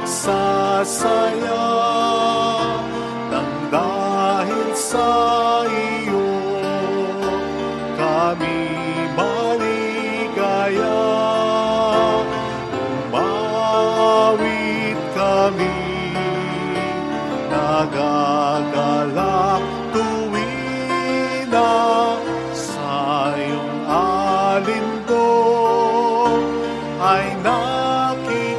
nagsasaya nang dahil sa iyo kami maligaya. Umawit kami, nagagalak tuwing na sa iyong alindog ay nakikisa.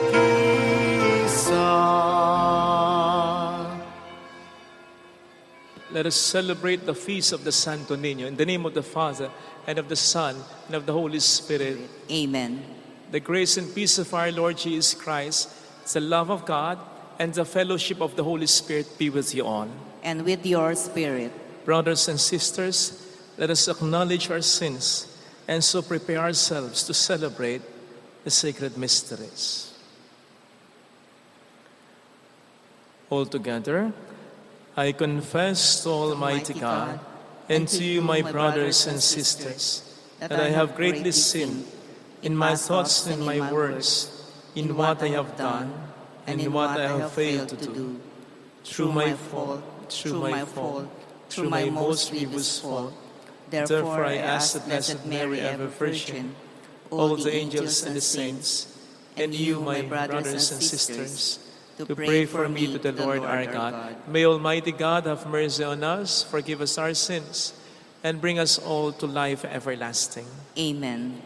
Let us celebrate the feast of the Santo Niño in the name of the Father, and of the Son, and of the Holy Spirit. Amen. The grace and peace of our Lord Jesus Christ, the love of God, and the fellowship of the Holy Spirit be with you all. And with your spirit. Brothers and sisters, let us acknowledge our sins and so prepare ourselves to celebrate the sacred mysteries. All together, I confess to Almighty God and to you, my brothers and sisters, that I have greatly sinned in my thoughts and my words, in what I have done and in what I have failed to do. Through my fault, through my most grievous fault. Therefore I ask the Blessed Mary, ever Virgin, all the angels and the saints, and you, my brothers and sisters, to pray for me to the Lord our God. May Almighty God have mercy on us, forgive us our sins, and bring us all to life everlasting. Amen.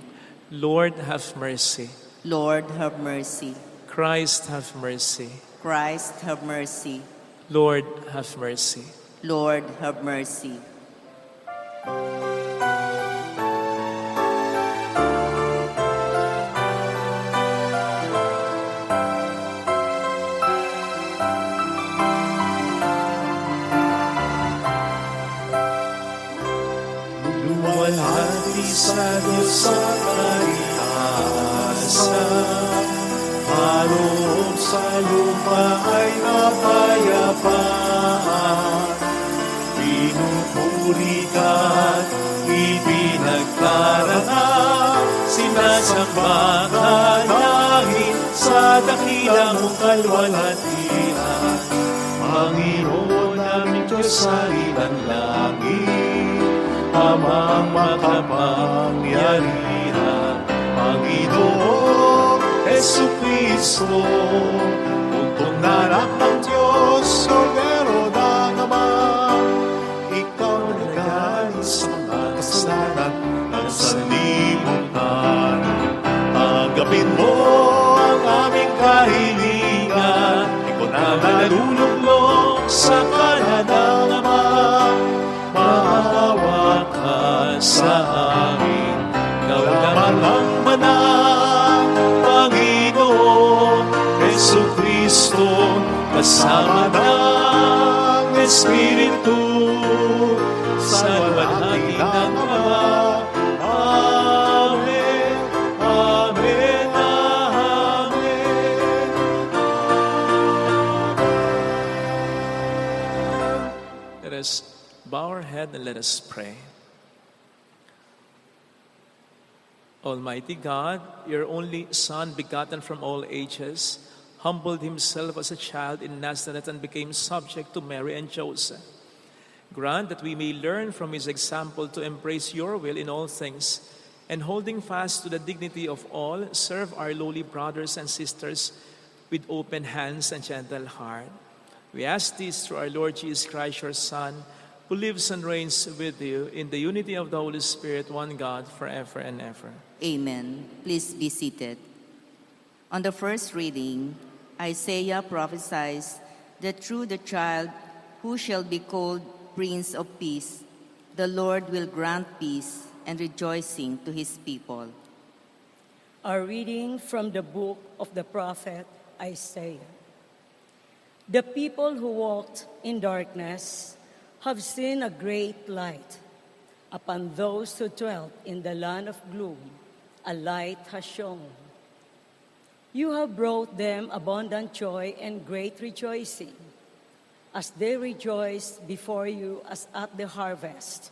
Lord, have mercy. Lord, have mercy. Christ, have mercy. Christ, have mercy. Lord, have mercy. Lord, have mercy. Luwalhati sa Diyos sa kalikasan, maroob sa lupa ay napayapaan. Pinupuri ka't ibinagdaraan, sinasamba ka namin sa dakila mong kalwalhatian. Panginoon naming Diyos sa ilang langit, Amang makapangyarihan, Panginoong Jesucristo, bugtong na anak ng Diyos, Kordero ng Ama. Ikaw nagaling sa mga kasalanan at sa libutan. Tanggapin mo ang aming kahilingan, ikaw na naluluklok sa kanan ng Ama. Maawa ka sa amin, ikaw naman ang manang Panginoon Jesucristo, kasama ng Espiritu, sa luwalhati ng Ama. Amen, Amen, Amen. Let us bow our head and let us pray. Almighty God, your only Son, begotten from all ages, humbled himself as a child in Nazareth and became subject to Mary and Joseph. Grant that we may learn from his example to embrace your will in all things, and holding fast to the dignity of all, serve our lowly brothers and sisters with open hands and gentle heart. We ask this through our Lord Jesus Christ, your Son, who lives and reigns with you in the unity of the Holy Spirit, one God, forever and ever. Amen. Please be seated. On the first reading, Isaiah prophesies that through the child who shall be called Prince of Peace, the Lord will grant peace and rejoicing to his people. A reading from the book of the prophet Isaiah. The people who walked in darkness have seen a great light. Upon those who dwelt in the land of gloom, a light has shone. You have brought them abundant joy and great rejoicing, as they rejoice before you as at the harvest.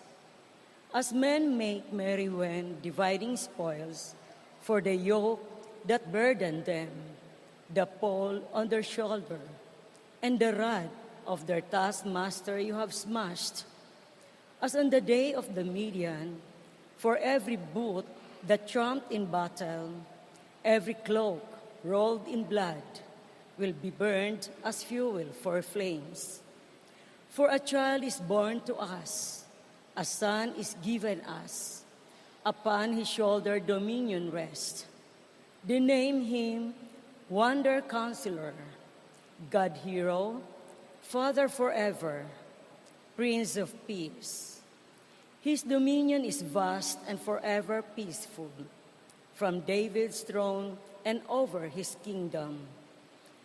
As men make merry when dividing spoils for the yoke that burdened them, the pole on their shoulder, and the rod of their taskmaster you have smashed. As on the day of the Midian, for every boot that trumped in battle, every cloak rolled in blood will be burned as fuel for flames. For a child is born to us, a son is given us. Upon his shoulder dominion rests. They name him Wonder Counselor, God Hero, Father forever, Prince of Peace. His dominion is vast and forever peaceful, from David's throne and over his kingdom,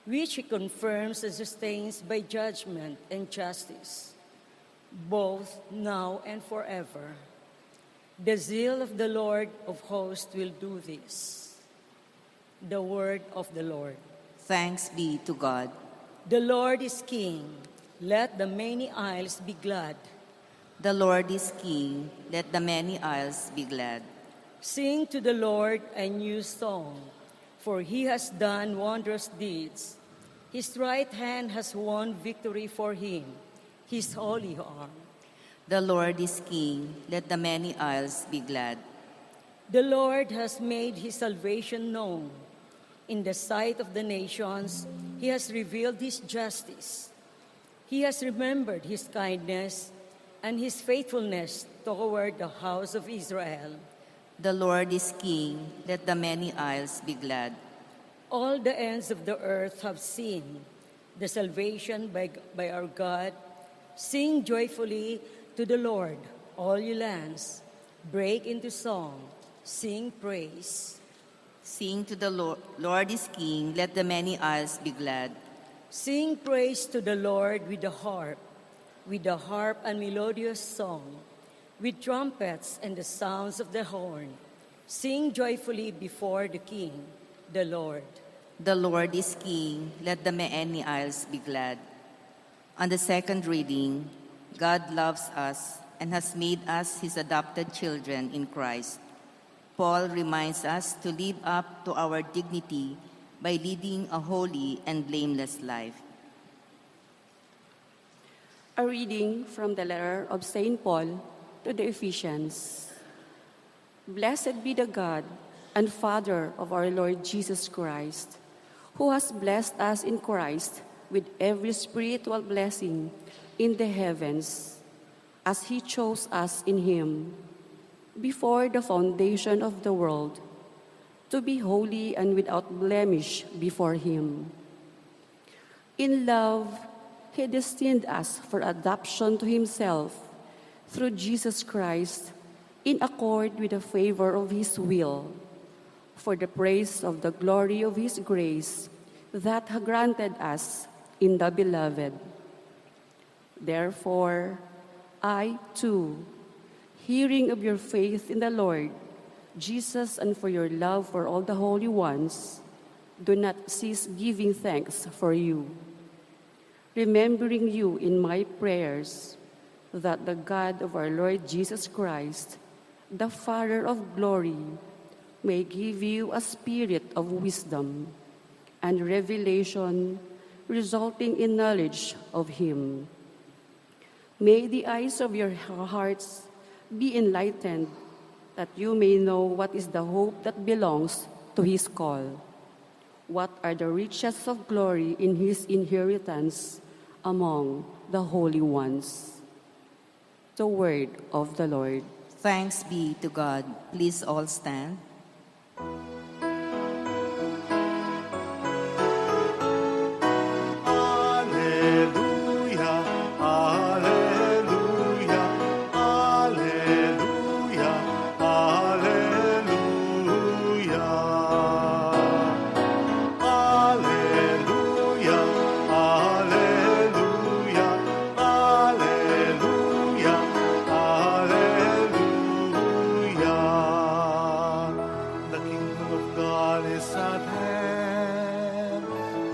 which he confirms and sustains by judgment and justice, both now and forever. The zeal of the Lord of hosts will do this. The word of the Lord. Thanks be to God. The Lord is King. Let the many isles be glad. The Lord is King. Let the many isles be glad. Sing to the Lord a new song, for he has done wondrous deeds. His right hand has won victory for him, his holy arm. The Lord is King. Let the many isles be glad. The Lord has made his salvation known. In the sight of the nations, he has revealed his justice. He has remembered his kindness and his faithfulness toward the house of Israel. The Lord is King. Let the many isles be glad. All the ends of the earth have seen the salvation by our God. Sing joyfully to the Lord, all you lands. Break into song. Sing praise. Sing to the Lord. Lord is King. Let the many isles be glad. Sing praise to the Lord with the harp and melodious song, with trumpets and the sounds of the horn. Sing joyfully before the King, the Lord. The Lord is King. Let the many isles be glad. On the second reading, God loves us and has made us his adopted children in Christ. Paul reminds us to live up to our dignity by leading a holy and blameless life. A reading from the letter of St. Paul to the Ephesians. Blessed be the God and Father of our Lord Jesus Christ, who has blessed us in Christ with every spiritual blessing in the heavens, as he chose us in him before the foundation of the world, to be holy and without blemish before him. In love, he destined us for adoption to himself through Jesus Christ, in accord with the favor of his will, for the praise of the glory of his grace that he granted us in the Beloved. Therefore, I too, hearing of your faith in the Lord Jesus and for your love for all the holy ones, do not cease giving thanks for you, remembering you in my prayers, that the God of our Lord Jesus Christ, the Father of glory, may give you a spirit of wisdom and revelation resulting in knowledge of him. May the eyes of your hearts be enlightened, that you may know what is the hope that belongs to his call, what are the riches of glory in his inheritance among the holy ones. The word of the Lord. Thanks be to God. Please all stand. Alleluia, alleluia, alleluia, alleluia. Alleluia, alleluia, alleluia, alleluia. The kingdom of God is at hand.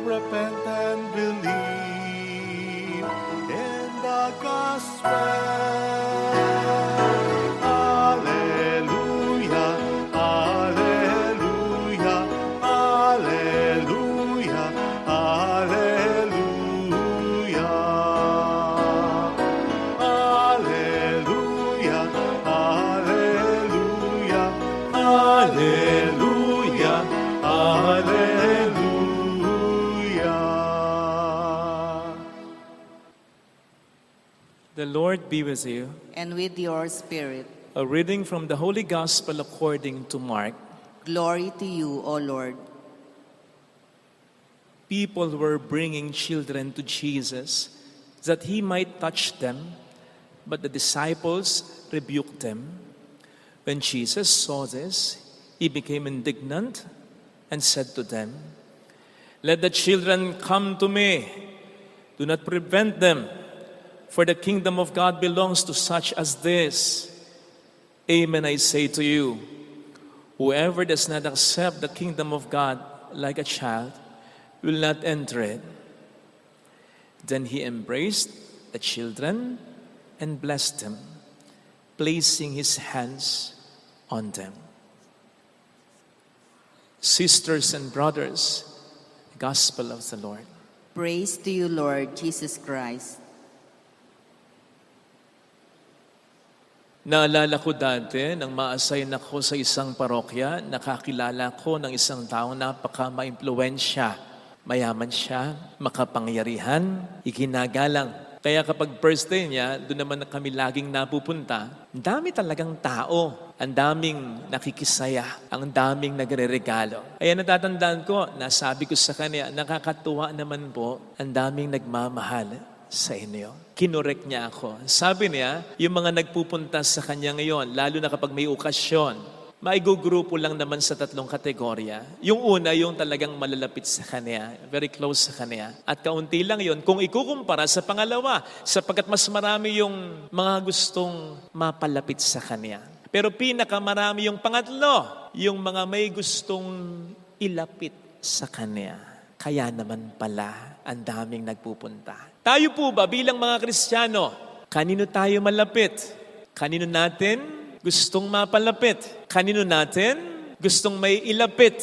Repent and believe in the gospel. Alleluia, alleluia, alleluia, The Lord be with you. and with your spirit. A reading from the Holy Gospel according to Mark. Glory to you, O Lord. People were bringing children to Jesus that he might touch them, but the disciples rebuked them. When Jesus saw this, he became indignant and said to them, "Let the children come to me. Do not prevent them, for the kingdom of God belongs to such as this. Amen, I say to you, whoever does not accept the kingdom of God like a child will not enter it." Then he embraced the children and blessed them, placing his hands on them. Sisters and brothers, the Gospel of the Lord. Praise to you, Lord Jesus Christ. Naalala ko dati, nang ma-assign ako sa isang parokya, nakakilala ko ng isang taong napaka-maimpluwensya. Mayaman siya, makapangyarihan, iginagalang. Kaya kapag birthday niya, doon naman kami laging napupunta. Ang dami talagang tao, ang daming nakikisaya, ang daming nagre-regalo. Kaya natatandaan ko, nasabi ko sa kanya, nakakatuwa naman po, ang daming nagmamahal sa inyo. Kinorek niya ako. Sabi niya, yung mga nagpupunta sa kanya ngayon, lalo na kapag may okasyon, maigugrupo lang naman sa 3 kategorya. Yung una, yung talagang malalapit sa kanya, very close sa kanya. At kaunti lang yun kung ikukumpara sa pangalawa, sapagkat mas marami yung mga gustong mapalapit sa kanya. Pero pinakamarami yung pangatlo, yung mga may gustong ilapit sa kanya. Kaya naman pala, ang daming nagpupunta. Tayo po ba bilang mga Kristiyano, kanino tayo malapit? Kanino natin gustong mapalapit? Kanino natin gustong may ilapit?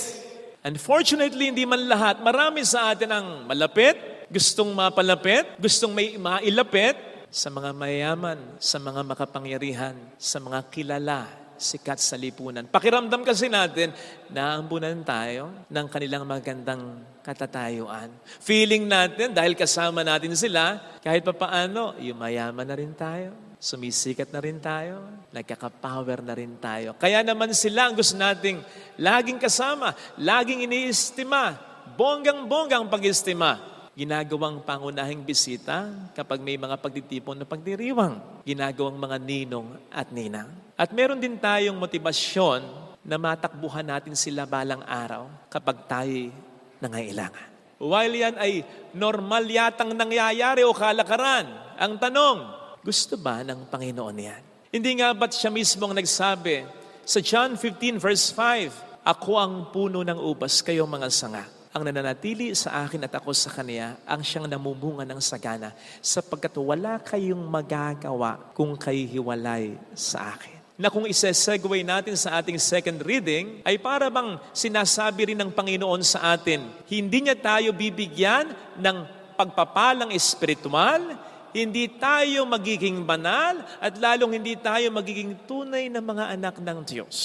Unfortunately, hindi man lahat. Marami sa atin ang malapit, gustong mapalapit, gustong may mailapit sa mga mayayaman, sa mga makapangyarihan, sa mga kilala, sikat sa lipunan. Pakiramdam kasi natin, naambunan tayo ng kanilang magandang katatayuan. Feeling natin, dahil kasama natin sila, kahit papaano, yumayaman na rin tayo. Sumisikat na rin tayo. Nagkaka-power na rin tayo. Kaya naman sila ang gusto nating laging kasama, laging iniistima, bonggang-bonggang pag-istima. Ginagawang pangunahing bisita kapag may mga pagtitipon na pagdiriwang. Ginagawang mga ninong at ninang. At meron din tayong motibasyon na matakbuhan natin sila balang araw kapag tayo nangailangan. While yan ay normal yatang nangyayari o kalakaran, ang tanong, gusto ba ng Panginoon yan? Hindi nga ba't siya mismo ang nagsabi sa John 15 verse 5, "Ako ang puno ng ubas, kayo mga sanga. Ang nananatili sa akin at ako sa kanya, ang siyang namumunga ng sagana, sapagkat wala kayong magagawa kung kayo hiwalay sa akin." Na kung isa-segue natin sa ating second reading, ay para bang sinasabi rin ng Panginoon sa atin, hindi niya tayo bibigyan ng pagpapalang espiritual, hindi tayo magiging banal, at lalong hindi tayo magiging tunay na mga anak ng Diyos.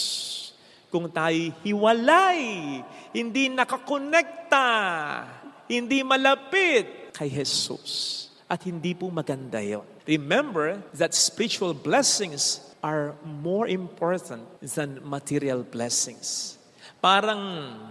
Kung tayo hiwalay, hindi nakakonekta, hindi malapit kay Jesus. At hindi po maganda yun. Remember that spiritual blessings are more important than material blessings. Parang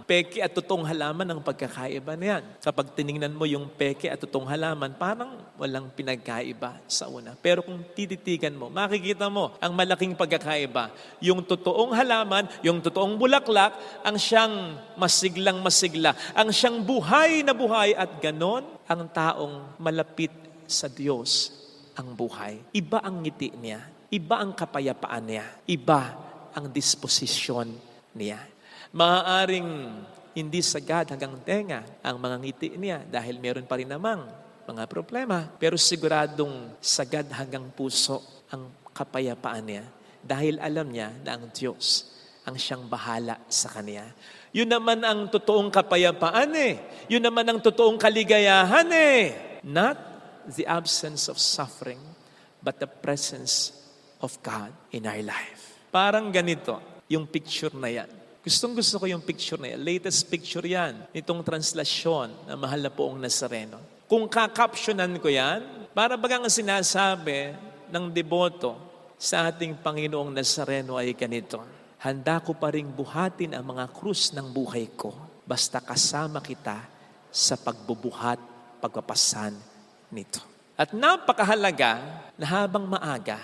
peke at totoong halaman ang pagkakaiba niyan. Kapag tiningnan mo yung peke at totoong halaman, parang walang pinagkaiba sa una. Pero kung tititigan mo, makikita mo ang malaking pagkakaiba. Yung totoong halaman, yung totoong bulaklak, ang siyang masiglang-masigla, ang siyang buhay na buhay, at ganon ang taong malapit sa Diyos ang buhay. Iba ang ngiti niya. Iba ang kapayapaan niya. Iba ang disposisyon niya. Maaaring hindi sagad hanggang tenga ang mga ngiti niya dahil meron pa rin namang mga problema. Pero siguradong sagad hanggang puso ang kapayapaan niya dahil alam niya na ang Diyos ang siyang bahala sa kanya. Yun naman ang totoong kapayapaan eh. Yun naman ang totoong kaligayahan eh. Not the absence of suffering, but the presence of God in our life. Parang ganito, yung picture na yan. Gustong-gusto ko yung picture na yan. Latest picture yan, nitong translasyon na Mahal na Poong Nazareno. Kung kakapsyonan ko yan, Para bagang ang sinasabi ng deboto sa ating Panginoong Nazareno ay ganito, handa ko pa ring buhatin ang mga krus ng buhay ko, basta kasama kita sa pagbubuhat, pagpapasan nito. At napakahalaga na habang maaga,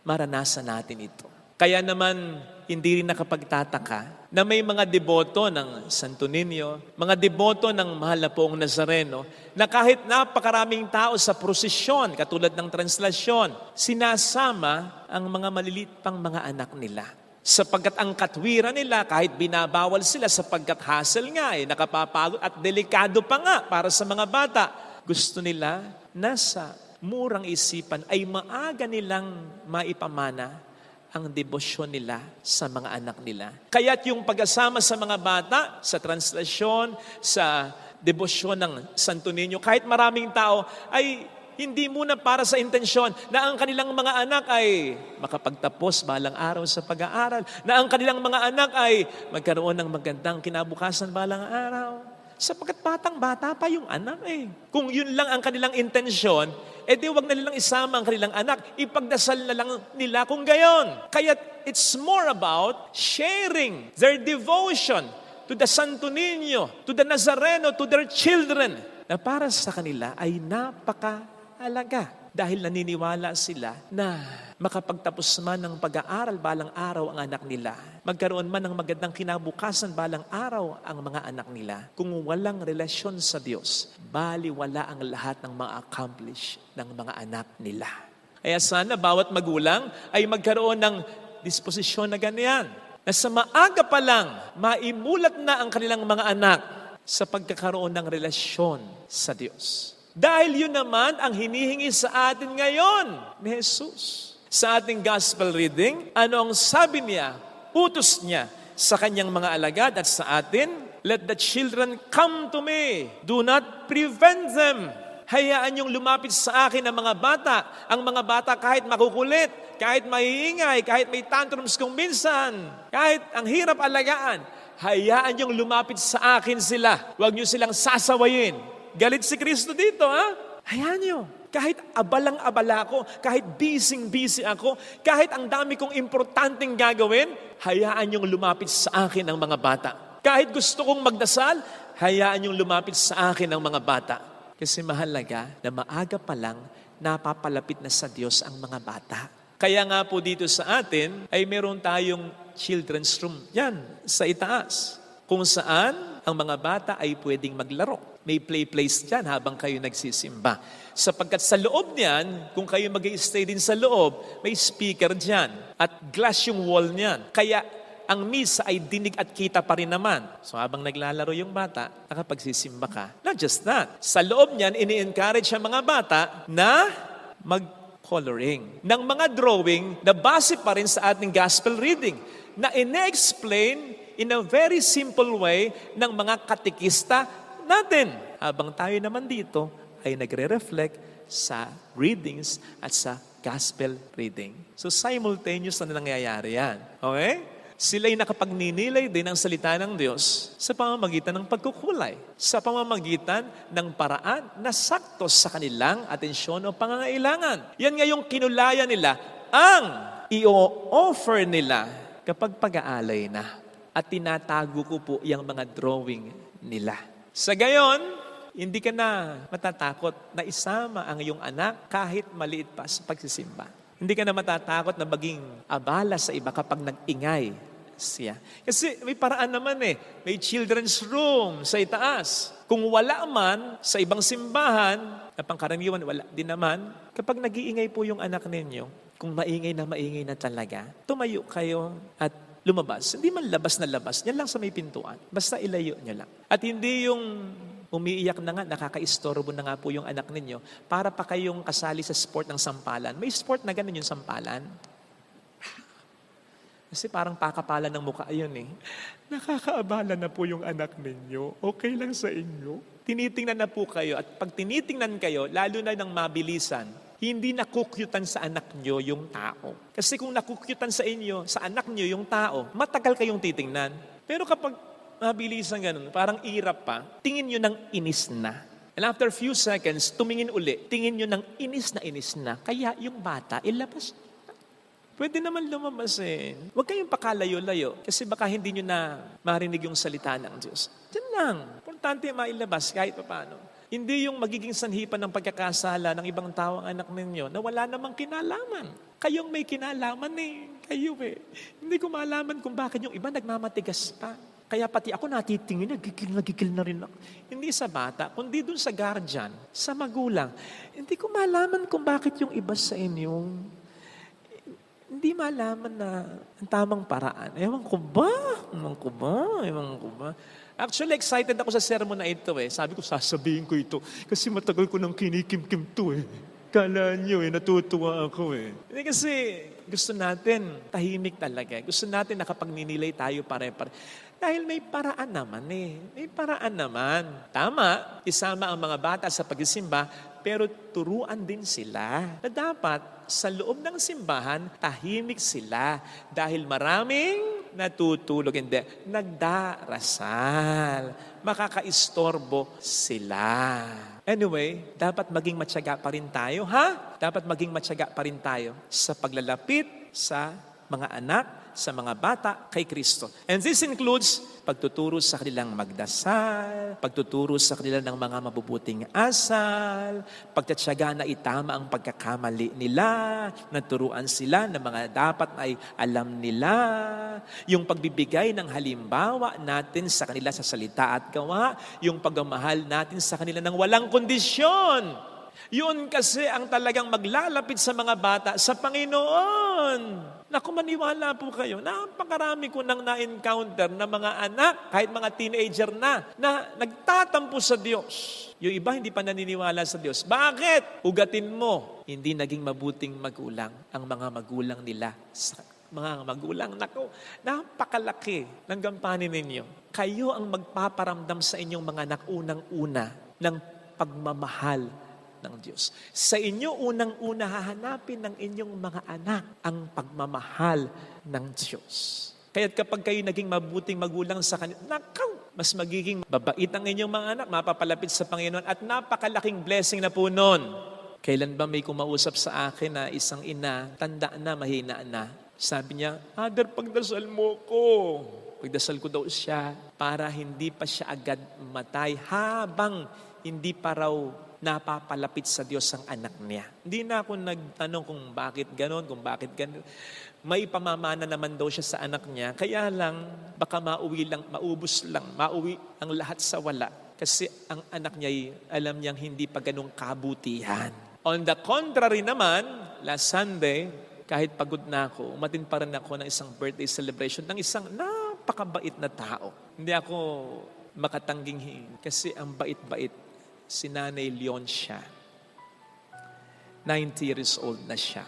maranasan natin ito. Kaya naman, hindi rin nakapagtataka na may mga deboto ng Santo Niño, mga deboto ng Mahal na Poong Nazareno, na kahit napakaraming tao sa prosesyon, katulad ng translasyon, sinasama ang mga maliliit pang mga anak nila. Sapagkat ang katwiran nila, kahit binabawal sila sapagkat hassle nga, nakapapagod at delikado pa nga para sa mga bata, gusto nila nasa murang isipan ay maaga nilang maipamana ang debosyon nila sa mga anak nila. Kaya't yung pag-asama sa mga bata, sa translasyon, sa debosyon ng Santo Niño, kahit maraming tao, ay hindi muna para sa intensyon na ang kanilang mga anak ay makapagtapos balang araw sa pag-aaral, na ang kanilang mga anak ay magkaroon ng magandang kinabukasan balang araw. Sapagkat batang-bata pa yung anak eh. Kung yun lang ang kanilang intensyon, di wag na nilang isama ang kanilang anak. Ipagdasal na lang nila kung gayon. Kaya it's more about sharing their devotion to the Santo Niño, to the Nazareno, to their children, na para sa kanila ay napakahalaga. Dahil naniniwala sila na makapagtapos man ng pag-aaral balang araw ang anak nila, magkaroon man ng magandang kinabukasan balang araw ang mga anak nila, kung walang relasyon sa Diyos, baliwala ang lahat ng mga accomplish ng mga anak nila. Kaya sana bawat magulang ay magkaroon ng disposisyon na ganyan, na sa maaga pa lang, maimulat na ang kanilang mga anak sa pagkakaroon ng relasyon sa Diyos. Dahil yun naman ang hinihingi sa atin ngayon ni Jesus. Sa ating gospel reading, ano ang sabi niya, utos niya sa kanyang mga alagad at sa atin, let the children come to me. Do not prevent them. Hayaan yung lumapit sa akin ang mga bata. Ang mga bata kahit makukulit, kahit maiingay, kahit may tantrums kung minsan, kahit ang hirap alagaan, hayaan yung lumapit sa akin sila. Huwag niyo silang sasawayin. Galit si Kristo dito, ha? Hayaan niyo. Kahit abalang-abala ako, kahit busy-busy ako, kahit ang dami kong importanteng gagawin, hayaan niyong lumapit sa akin ang mga bata. Kahit gusto kong magdasal, hayaan niyong lumapit sa akin ang mga bata. Kasi mahalaga na maaga pa lang, napapalapit na sa Diyos ang mga bata. Kaya nga po dito sa atin, ay meron tayong children's room. Yan, sa itaas. Kung saan ang mga bata ay pwedeng maglaro. May play place dyan habang kayo nagsisimba. Sapagkat sa loob niyan, kung kayo mag-i-stay din sa loob, may speaker dyan. At glass yung wall niyan. Kaya ang misa ay dinig at kita pa rin naman. So habang naglalaro yung bata, nakapagsisimba ka. Not just that. Sa loob niyan, ini-encourage ang mga bata na mag-coloring. Ng mga drawing na base pa rin sa ating gospel reading. Na ine-explain in a very simple way ng mga katekista natin. Habang tayo naman dito ay nagre-reflect sa readings at sa gospel reading. So simultaneous na nangyayari yan. Okay? Sila'y nakapagninilay din ng salita ng Diyos sa pamamagitan ng pagkukulay. Sa pamamagitan ng paraan na sakto sa kanilang atensyon o pangangailangan. Yan nga yung kinulayan nila ang i-offer nila kapag pag-aalay na. At tinatago ko po yung mga drawing nila. Sa gayon, hindi ka na matatakot na isama ang iyong anak kahit maliit pa sa pagsisimba. Hindi ka na matatakot na maging abala sa iba kapag nag-ingay siya. Kasi may paraan naman May children's room sa itaas. Kung wala man sa ibang simbahan, na pangkaraniwan wala din naman, kapag nag-iingay po yung anak ninyo, kung maingay na talaga, tumayo kayo at lumabas. Hindi man labas na labas. Yan lang sa may pintuan. Basta ilayo nyo lang. At hindi yung umiiyak na nga, nakaka-istorbo na nga po yung anak ninyo para pa kayong kasali sa sport ng sampalan. May sport na ganun yung sampalan. Kasi parang pakapalan ng mukha yun Nakakaabala na po yung anak ninyo. Okay lang sa inyo. Tinitingnan na po kayo. At pag tinitingnan kayo, lalo na ng mabilisan, hindi nakukyutan sa anak nyo yung tao. Kasi kung nakukyutan sa inyo, sa anak nyo yung tao, matagal kayong titingnan. Pero kapag mabilisan ganun, parang irap pa, tingin nyo ng inis na. And after a few seconds, tumingin uli. Tingin nyo ng inis na. Kaya yung bata, ilabas. Pwede naman lumabas eh. Huwag kayong pakalayo-layo. Kasi baka hindi nyo na marinig yung salita ng Diyos. Diyan lang. Importante mailabas kahit paano. Hindi yung magiging sanhipan ng pagkakasala ng ibang tao ang anak ninyo na wala namang kinalaman. Kayong may kinalaman eh. Kayo eh. Hindi ko malaman kung bakit yung iba nagmamatigas pa. Kaya pati ako natitingin, nagigil na rin ako. Hindi sa bata, kundi dun sa guardian, sa magulang. Hindi ko malaman kung bakit yung iba sa inyo, hindi malaman na ang tamang paraan. Ewan ko ba? Actually, excited ako sa sermon na ito eh. Sabi ko, sasabihin ko ito. Kasi matagal ko nang kinikim-kim to eh. Kala nyo eh, natutuwa ako eh. Hindi kasi gusto natin tahimik talaga. Gusto natin nakapagninilay tayo pare-pare. Dahil may paraan naman eh. May paraan naman. Tama, isama ang mga bata sa pagsisimba, pero turuan din sila na dapat sa loob ng simbahan, tahimik sila. Dahil maraming natutulog, hindi, nagdarasal. Makakaistorbo sila. Anyway, dapat maging matyaga pa rin tayo, ha? Dapat maging matyaga pa rin tayo sa paglalapit sa mga anak, sa mga bata kay Kristo. And this includes pagtuturo sa kanilang magdasal, pagtuturo sa kanila ng mga mabubuting asal, pagtatyaga na itama ang pagkakamali nila, naturuan sila ng mga dapat ay alam nila, yung pagbibigay ng halimbawa natin sa kanila sa salita at gawa, yung pagmamahal natin sa kanila ng walang kondisyon. Yun kasi ang talagang maglalapit sa mga bata sa Panginoon. Naku, maniwala po kayo, napakarami ko nang na-encounter na mga anak, kahit mga teenager na nagtatampo sa Diyos. Yung iba hindi pa naniniwala sa Diyos. Bakit? Ugatin mo, hindi naging mabuting magulang ang mga magulang nila sa mga magulang. Naku, napakalaki ng gampanin ninyo. Kayo ang magpaparamdam sa inyong mga anak unang-una ng pagmamahal ng Diyos. Sa inyo, unang-una hahanapin ng inyong mga anak ang pagmamahal ng Diyos. Kaya't kapag kayo naging mabuting magulang sa kanila, mas magiging babait ang inyong mga anak, mapapalapit sa Panginoon, at napakalaking blessing na po nun. Kailan ba may kumausap sa akin na isang ina, tanda na, mahina na. Sabi niya, Father, pagdasal mo ko. Pagdasal ko daw siya para hindi pa siya agad matay habang hindi pa raw napapalapit sa Diyos ang anak niya. Hindi na ako nagtanong kung bakit ganon, kung bakit ganon. May pamamana naman daw siya sa anak niya. Kaya lang, baka maubos lang, mauwi ang lahat sa wala. Kasi ang anak niya, alam niyang hindi pa ganong kabutihan. On the contrary naman, last Sunday, kahit pagod na ako, umatin pa rin ako ng isang birthday celebration ng isang napakabait na tao. Hindi ako makatangging kasi ang bait-bait. Si Nanay Leoncia. 90 years old na siya.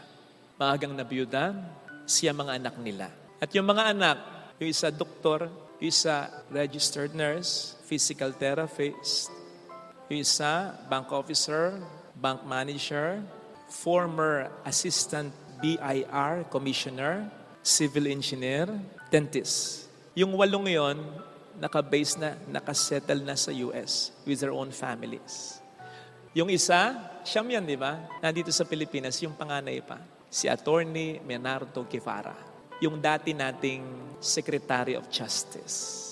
Maagang nabiyuda, siya mga anak nila. At yung mga anak, yung isa doktor, yung isa registered nurse, physical therapist, yung isa bank officer, bank manager, former assistant BIR commissioner, civil engineer, dentist. Yung 8 yon, naka-base na, nakasettle na sa US with their own families. Yung isa, siyam yan, di ba? Nandito sa Pilipinas, yung panganay pa, si Attorney Menardo Guevara, yung dati nating Secretary of Justice,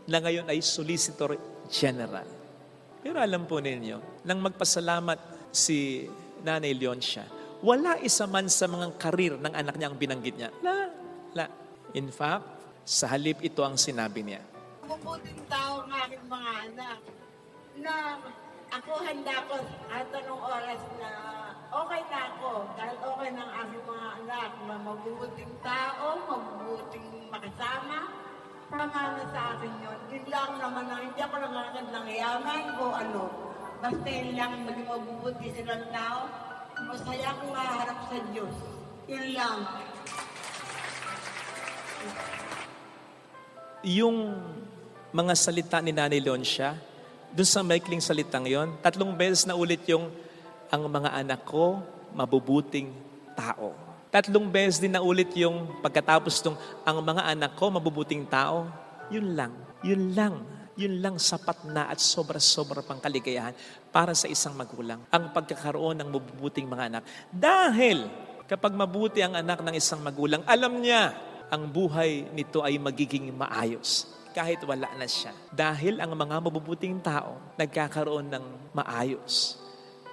na ngayon ay Solicitor General. Pero alam po ninyo, nang magpasalamat si Nanay Leoncia, wala isa man sa mga karir ng anak niya ang binanggit niya. La. In fact, sa halip ito ang sinabi niya. Mabuting tao ng aking mga anak na ako handa ko at anong oras na okay na ako dahil okay ng aking mga anak na mabubuting tao, mabubuting makasama. Tama na sa akin yun. Yun lang naman na hindi ako nangangad ng yaman o ano. Basta yun lang maging mabubuti silang tao. Masaya akong maharap sa Diyos. Yun lang. Yung mga salita ni Nanay Leoncia, dun sa maikling salitang yon, 3 beses na ulit yung ang mga anak ko, mabubuting tao. 3 beses din na ulit yung pagkatapos nung ang mga anak ko, mabubuting tao. Yun lang. Yun lang sapat na at sobra-sobra pang kaligayahan para sa isang magulang. Ang pagkakaroon ng mabubuting mga anak. Dahil kapag mabuti ang anak ng isang magulang, alam niya ang buhay nito ay magiging maayos kahit wala na siya. Dahil ang mga mabubuting tao nagkakaroon ng maayos,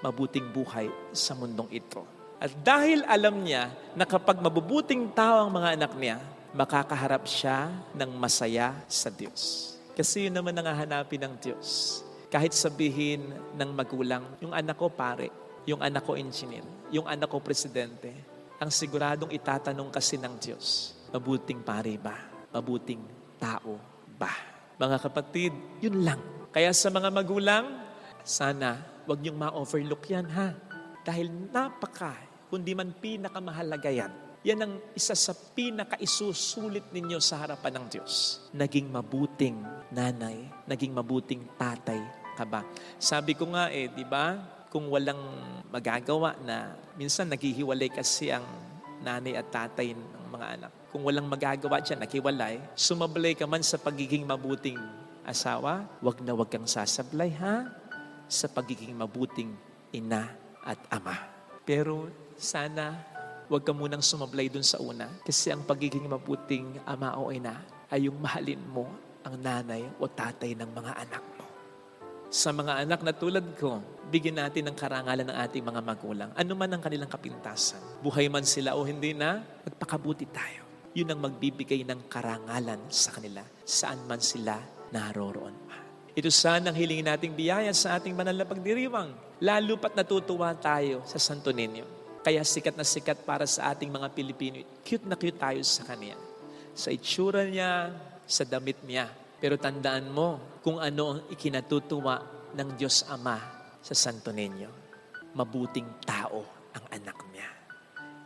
mabuting buhay sa mundong ito. At dahil alam niya na kapag mabubuting tao ang mga anak niya, makakaharap siya ng masaya sa Diyos. Kasi yun naman ang hahanapin ng Diyos. Kahit sabihin ng magulang, yung anak ko pare, yung anak ko engineer, yung anak ko presidente, ang siguradong itatanong kasi ng Diyos, mabuting pare ba? Mabuting tao ba? Mga kapatid, yun lang. Kaya sa mga magulang, sana wag niyong ma-overlook yan ha. Dahil kundi man pinakamahalaga yan. Yan ang isa sa pinaka-isusulit ninyo sa harapan ng Diyos. Naging mabuting nanay, naging mabuting tatay ka ba? Sabi ko nga di ba, kung walang magagawa na, minsan naghihiwalay kasi ang nanay at tatay ng mga anak. Kung walang magagawa dyan, nakiwalay, sumablay ka man sa pagiging mabuting asawa, wag na wag kang sasablay ha, sa pagiging mabuting ina at ama. Pero sana wag ka munang sumablay dun sa una kasi ang pagiging mabuting ama o ina ay yung mahalin mo ang nanay o tatay ng mga anak mo. Sa mga anak na tulad ko, bigyan natin ng karangalan ng ating mga magulang. Ano man ang kanilang kapintasan, buhay man sila o hindi na, magpakabuti tayo. Yun ang magbibigay ng karangalan sa kanila, saan man sila naroroon pa. Ito sana ang hilingin nating biyaya sa ating banal na pagdiriwang. Lalo pat natutuwa tayo sa Santo Niño. Kaya sikat na sikat para sa ating mga Pilipino. Cute na cute tayo sa Kanya. Sa itsura niya, sa damit niya. Pero tandaan mo kung ano ang ikinatutuwa ng Diyos Ama sa Santo Niño. Mabuting tao ang anak niya.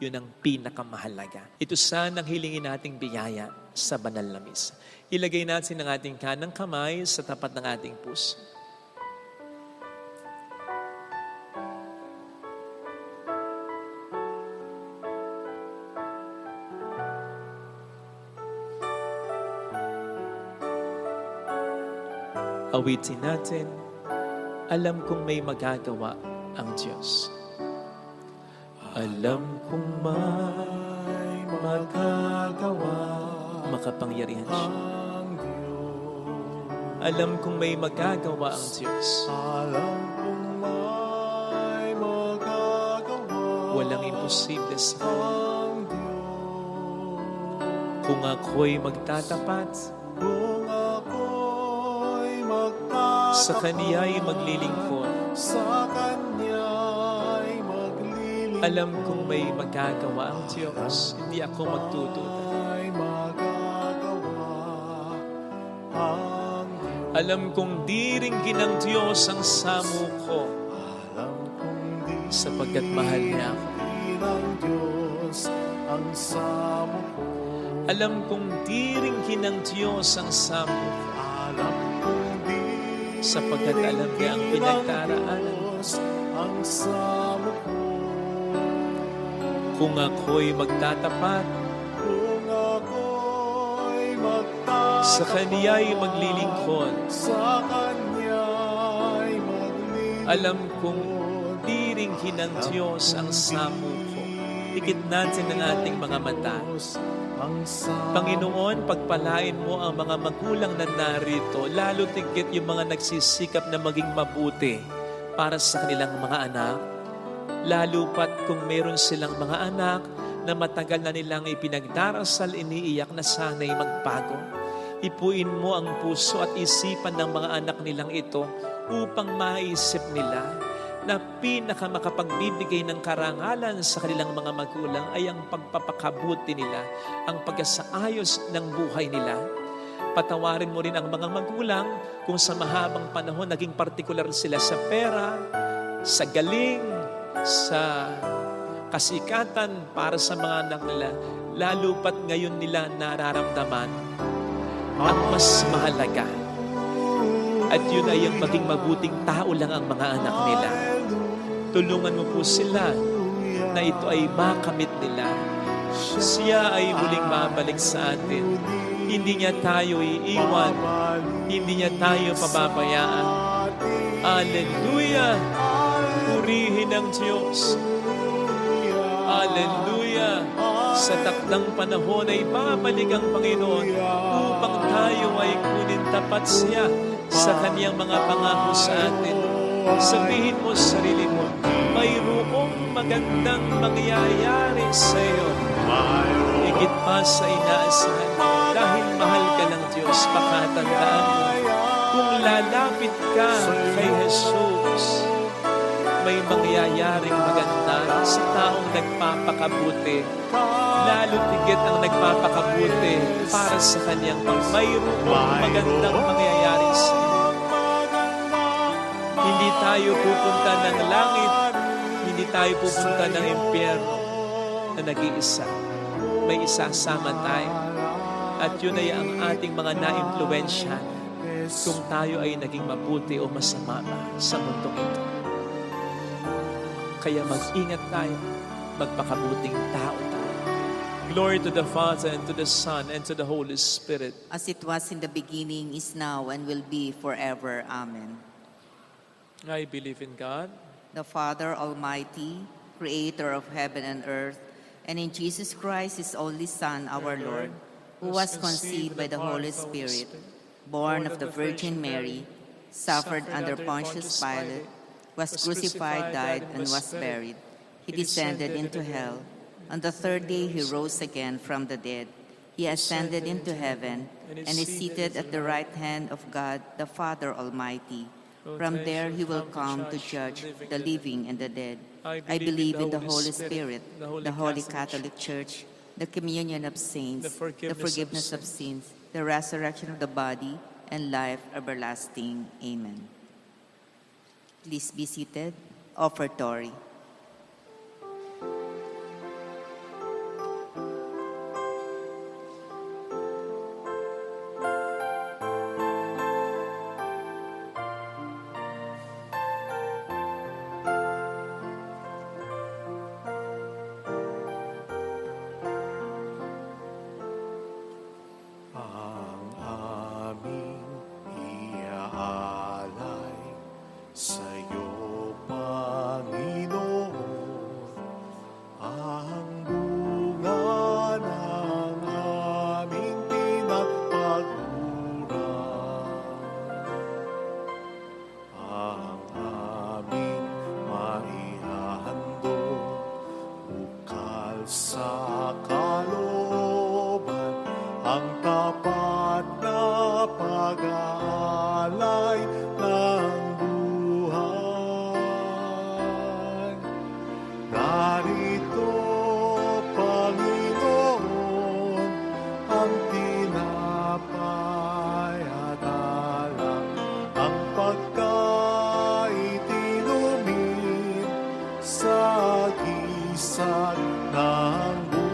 Yun ang pinakamahalaga. Ito sana ang hilingin nating biyaya sa banal na misa. Ilagay natin ang ating kanang kamay sa tapat ng ating puso. Awitin natin, alam kong may magagawa ang Diyos. Alam kong may magagawa, makapangyarihan siya. Alam kong may magagawa ang Diyos. Alam kong may magagawa Walang imposible sa Kanya. ang Diyos. Kung ako'y magtatapat, Kung ako'y magtatapat sa Kaniya'y maglilingkod, sa Kanya'y maglilingkod, alam kong may magagawa ang Diyos. Hindi ako magtutuwa. ay magagawa ang Diyos. Alam kong diringgin ng Diyos ang samo ko, Alam kong di sapagkat mahal niya ako. ng Diyos ang samo ko. Alam kong diringgin ng Diyos ang samo ko, Alam kong di sapagkat alam niya ang pinagdaraanan. Diyos ang samo ko. Kung ako'y magtatapat, Kung ako'y magtatapat sa Kaniya'y maglilingkod, sa Kanya'y maglilingkod, alam kong diringgin ng Diyos ang samo ko. Ikit natin ang ating mga mata. ang samo Panginoon, pagpalain mo ang mga magulang na narito, lalo tigit yung mga nagsisikap na maging mabuti para sa kanilang mga anak. Lalo pat kung meron silang mga anak na matagal na nilang ipinagdarasal, iniiyak na sana'y magbago. Ipuin mo ang puso at isipan ng mga anak nilang ito upang maisip nila na pinakamakapagbibigay ng karangalan sa kanilang mga magulang ay ang pagpapakabuti nila, ang pagsaayos ng buhay nila. Patawarin mo rin ang mga magulang kung sa mahabang panahon naging partikular sila sa pera, sa galing, sa kasikatan para sa mga anak nila, lalo pat ngayon nila nararamdaman ang mas mahalaga. At yun ay ang maging mabuting tao lang ang mga anak nila. Tulungan mo po sila na ito ay makamit nila. Siya ay muling babalik sa atin. Hindi niya tayo iiwan. Hindi niya tayo pababayaan. Hallelujah! Purihin ang Diyos. Hallelujah! Sa takdang panahon ay babalik ang Panginoon upang tayo ay kunin tapat siya sa kaniyang mga pangako sa atin. Sabihin mo sa sarili mo, mayroong magandang mangyayari sa iyo. Higit pa sa inaasahan mo. Dahil mahal ka ng Diyos, pakatandaan mo. Kung lalapit ka kay Jesus, may mangyayaring maganda sa taong nagpapakabuti. Lalo tigit ang nagpapakabuti para sa kanyang mayroong magandang mangyayari sa iyo. Hindi tayo pupunta ng langit, hindi tayo pupunta ng impyerno na nag-iisa. May isasama tayo. At yun ay ang ating mga na-impluwensya kung tayo ay naging mabuti o masama sa mundong ito. Kaya mag-ingat tayo, magpakabuting tao tayo. Glory to the Father, and to the Son, and to the Holy Spirit. As it was in the beginning, is now, and will be forever. Amen. I believe in God, The Father Almighty, creator of heaven and earth, and in Jesus Christ, his only Son, our Lord, who was conceived by the Holy Spirit, born of the Virgin Mary, suffered under Pontius Pilate, was crucified, died, and was buried. He descended into hell. On the third day he rose again from the dead. He ascended into heaven and is seated at the right hand of God, the Father Almighty. From there he will come to judge the living and the dead. I believe in the Holy Spirit, the Holy Catholic Church, the communion of saints, the forgiveness of sins, the resurrection of the body, and life everlasting. Amen. Please be seated. Offertory. Ang aming iaalay sa'yo, Panginoon, ang bunga ng aming pinagpaguran, ang aming maihahandog, bukal sa kalooban, ang tapat na pag-aalay ng buhay. Narito, Panginoon, ang tinapay at alak, ang pagkaitinumin sa gisag ng buhay.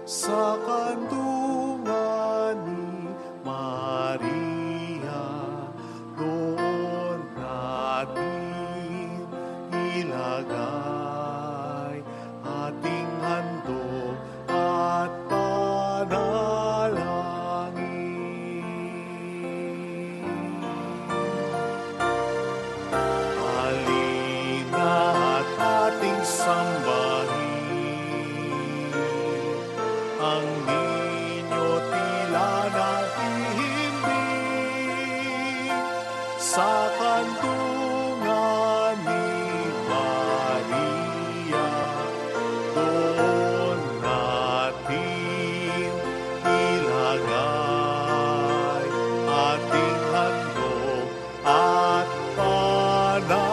sa kandungan ni Maria, doon natin ilagay ating handog at panalangin. Halina at ating sambahin ang ninyo tila nahihimbing sa kandungan ni Maria, doon natin ilagay ating handog at panalangin.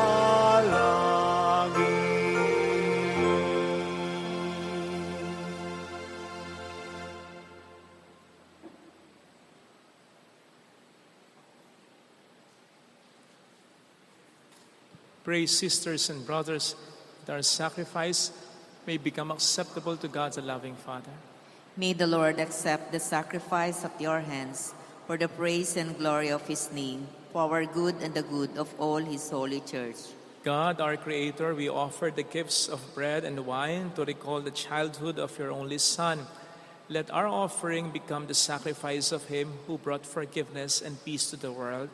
Pray, sisters and brothers, that our sacrifice may become acceptable to God, the loving Father. May the Lord accept the sacrifice of your hands for the praise and glory of his name, for our good and the good of all his holy church. God, our Creator, we offer the gifts of bread and wine to recall the childhood of your only Son. Let our offering become the sacrifice of him who brought forgiveness and peace to the world.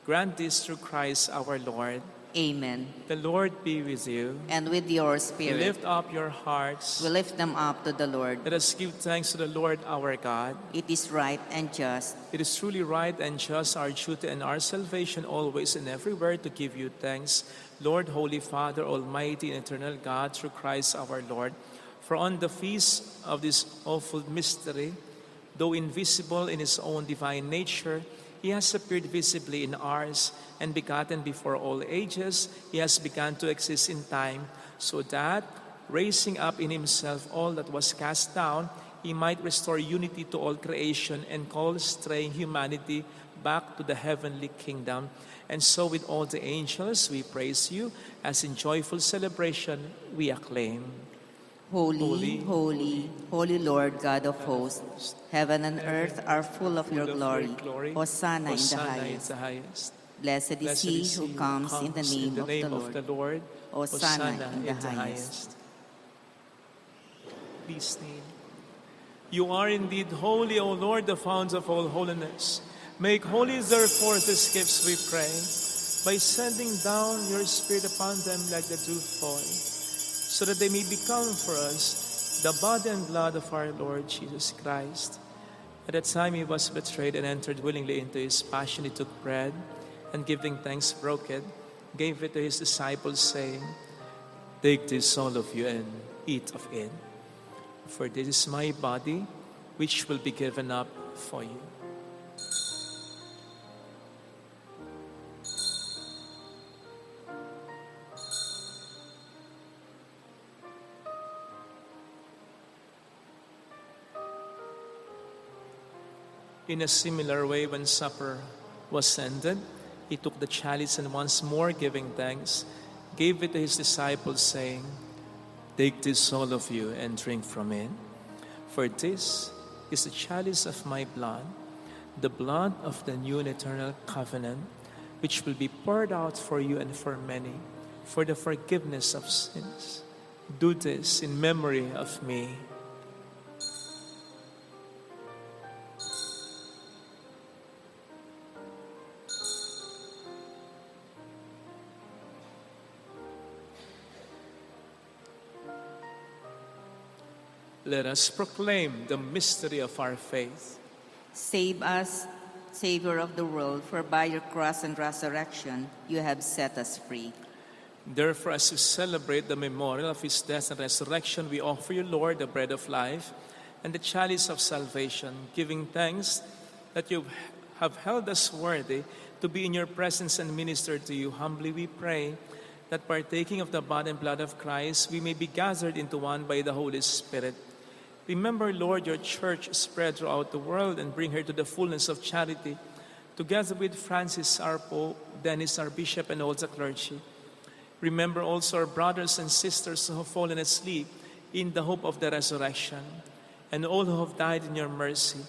Grant this through Christ our Lord. Amen. The Lord be with you. And with your spirit, Lift up your hearts. we lift them up to the Lord. Let us give thanks to the Lord our God. It is right and just. It is truly right and just, our duty and our salvation, always and everywhere to give you thanks, Lord, Holy Father, Almighty and eternal God, through Christ our Lord. For on the feast of this awful mystery, though invisible in his own divine nature, he has appeared visibly in ours, and begotten before all ages, he has begun to exist in time, so that, raising up in himself all that was cast down, he might restore unity to all creation and call straying humanity back to the heavenly kingdom. And so with all the angels we praise you, as in joyful celebration we acclaim. Holy, holy, holy Lord God of hosts, heaven and earth are full of your glory. Hosanna in the highest. Blessed is he who comes in the name of the Lord. Hosanna in the highest. Please kneel. You are indeed holy, O Lord, the fount of all holiness. Make holy, therefore, these gifts, we pray, by sending down your Spirit upon them like the dewfall, so that they may become for us the body and blood of our Lord Jesus Christ. At the time he was betrayed and entered willingly into his passion, he took bread, and giving thanks broke it, gave it to his disciples, saying, "Take this, all of you, and eat of it. For this is my body, which will be given up for you." In a similar way, when supper was ended, he took the chalice and once more giving thanks, gave it to his disciples, saying, "Take this, all of you, and drink from it. For this is the chalice of my blood, the blood of the new and eternal covenant, which will be poured out for you and for many, for the forgiveness of sins. Do this in memory of me." Let us proclaim the mystery of our faith. Save us, Savior of the world, for by your cross and resurrection you have set us free. Therefore, as we celebrate the memorial of his death and resurrection, we offer you, Lord, the bread of life and the chalice of salvation, giving thanks that you have held us worthy to be in your presence and minister to you. Humbly we pray that partaking of the body and blood of Christ, we may be gathered into one by the Holy Spirit. Remember, Lord, your church spread throughout the world and bring her to the fullness of charity, together with Francis, our Pope, Dennis, our Bishop, and all the clergy. Remember also our brothers and sisters who have fallen asleep in the hope of the resurrection. and all who have died in your mercy.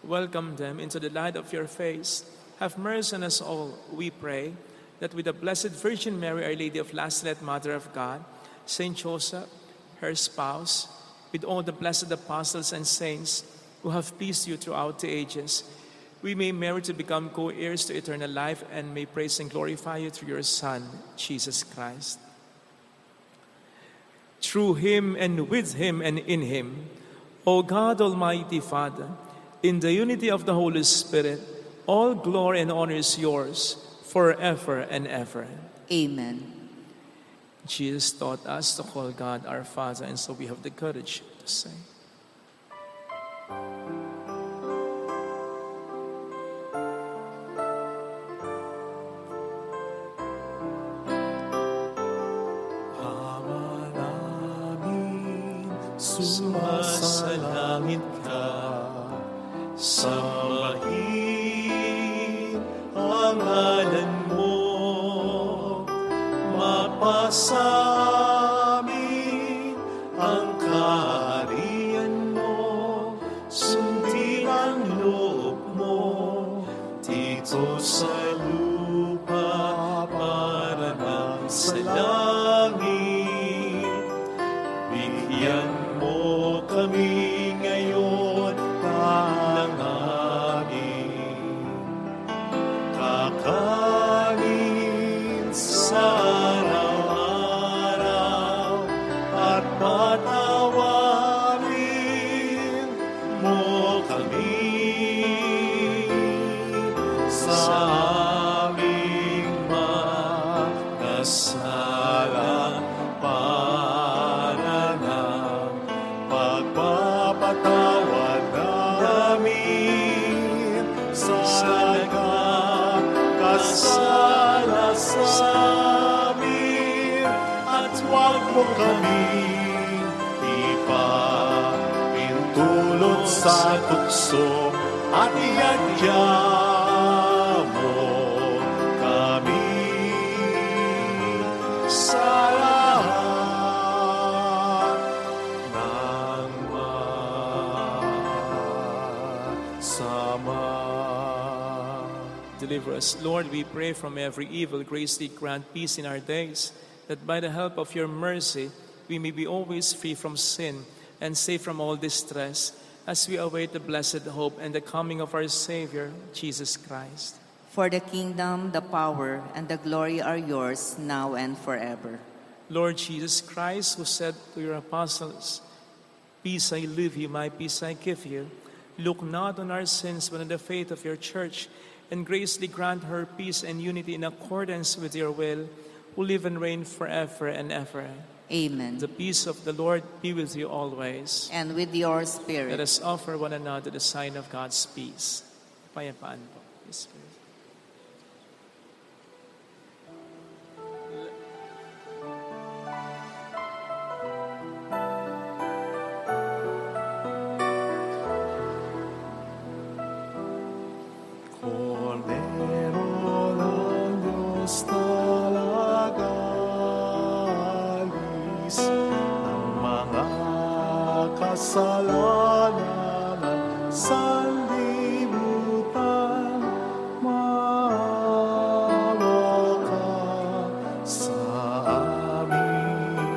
Welcome them into the light of your face. Have mercy on us all, we pray, that with the Blessed Virgin Mary, Our Lady of Lazaret, Mother of God, Saint Joseph, her spouse, with all the blessed apostles and saints who have pleased you throughout the ages, we may merit to become co-heirs to eternal life and may praise and glorify you through your Son, Jesus Christ. Through him and with him and in him, O God, Almighty Father, in the unity of the Holy Spirit, all glory and honor is yours forever and ever. Amen. Jesus taught us to call God our Father, and so we have the courage to say. Ama namin, Sumasalangit ka, sambahin ang ngalan mo, mapasa amin ang kaharian mo, sundin ang loob mo, dito sa lupa para sa langit. Bigyan mo kami ngayon ng aming kakanin sa araw-araw at patawarin mo kami sa aming mga sala para ng pagpapatawad namin sa nagkakasala sa amin, at huwag mo kaming ipahintulot sa tukso, at iadya mo kami sa lahat ng masama. Deliver us, Lord, we pray, from every evil. Graciously grant peace in our days, that by the help of your mercy we may be always free from sin and safe from all distress, as we await the blessed hope and the coming of our Savior, Jesus Christ. For the kingdom, the power, and the glory are yours, now and forever. Lord Jesus Christ, who said to your apostles, "Peace I leave you, my peace I give you," look not on our sins but on the faith of your church, and graciously grant her peace and unity in accordance with your will, who live and reign forever and ever. Amen. The peace of the Lord be with you always. And with your spirit. Let us offer one another the sign of God's peace. Payapaan po, His Spirit. Cordero ng Diyos talaga, alis ng mga kasalanan at sanlibutan, maawa ka sa amin.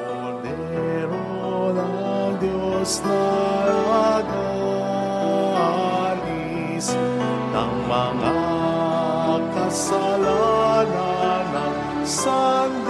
Cordero ng Diyos na nag-aalis ng mga kasalanan ng sanlibutan,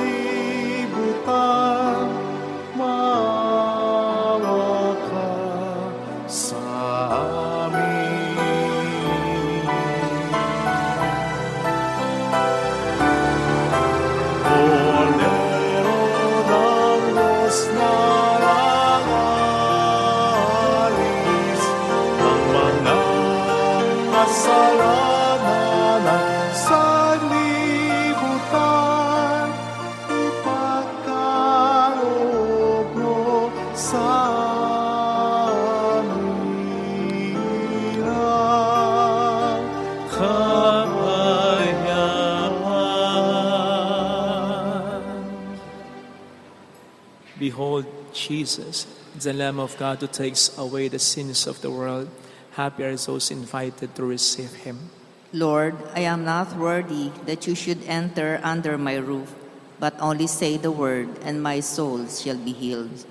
Behold, Jesus, the Lamb of God who takes away the sins of the world. Happy are those invited to receive him. Lord, I am not worthy that you should enter under my roof, but only say the word, and my soul shall be healed.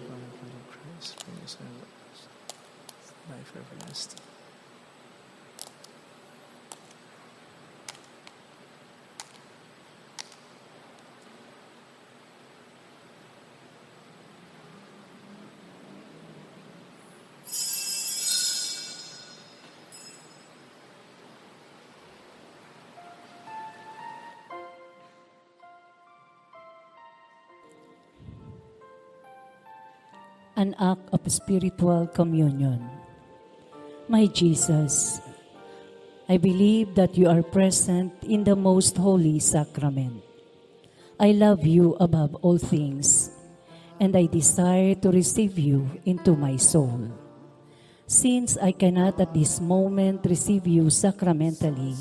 Life everlasting. An act of spiritual communion. My Jesus, I believe that you are present in the most holy sacrament. I love you above all things, and I desire to receive you into my soul. Since I cannot at this moment receive you sacramentally,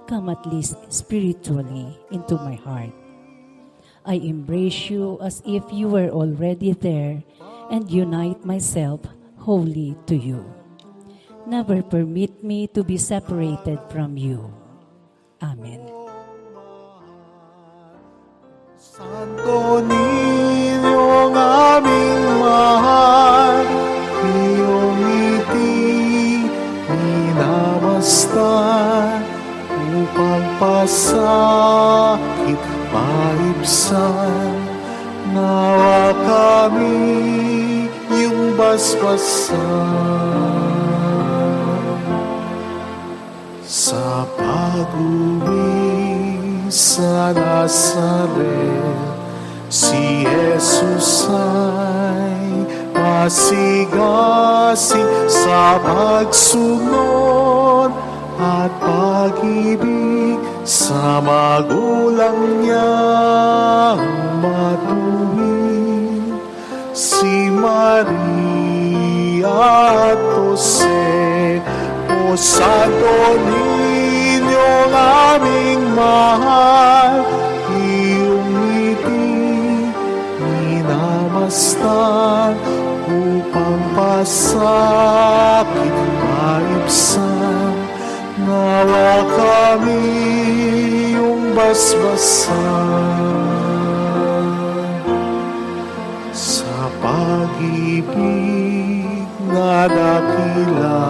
come at least spiritually into my heart. I embrace you as if you were already there and unite myself wholly to you. Never permit me to be separated from you. Amen. Santo Niñong aming mahal, iyong ngiti minamasdan upang pasakit maibsan. Nawa kami iyong basbasan sa pag-uwi sa Nazaret. Si Jesus ay masigasig sa pagsunod at pag-ibig sa magulang niyang matuwid. Si Maria at Jose, O Santo Niñong aming mahal, iyong ngiti minamasdan upang pasakit maibsan. Nawa kami iyong basbasan sa pag-ibig na dakila.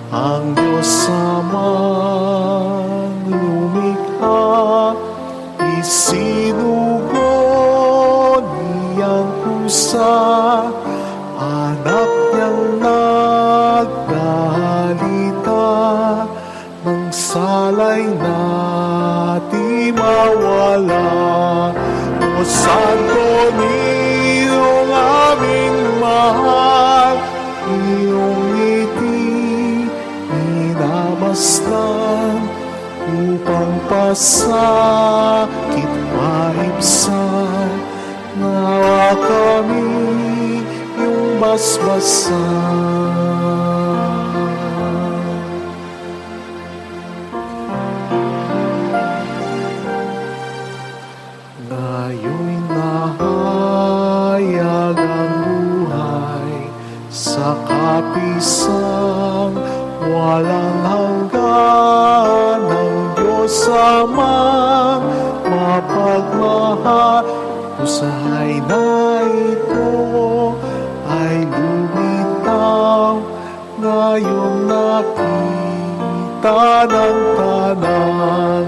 Ang Diyos Amang lumikha, isinugo niyang pusa, anak niyang nagdalita, nang salay natin mawala. O Santo Niñong aming mahal, iyong ngiti minamasdan upang pasakit maibsan. Nawa kami iyong basbasan. Ngayon'y nahayag ang buhay sa kapisang walang hanggan ng Diyos Amang mapagmahal. Busahay na ito ay lumitaw, ngayon nakita ng tanan.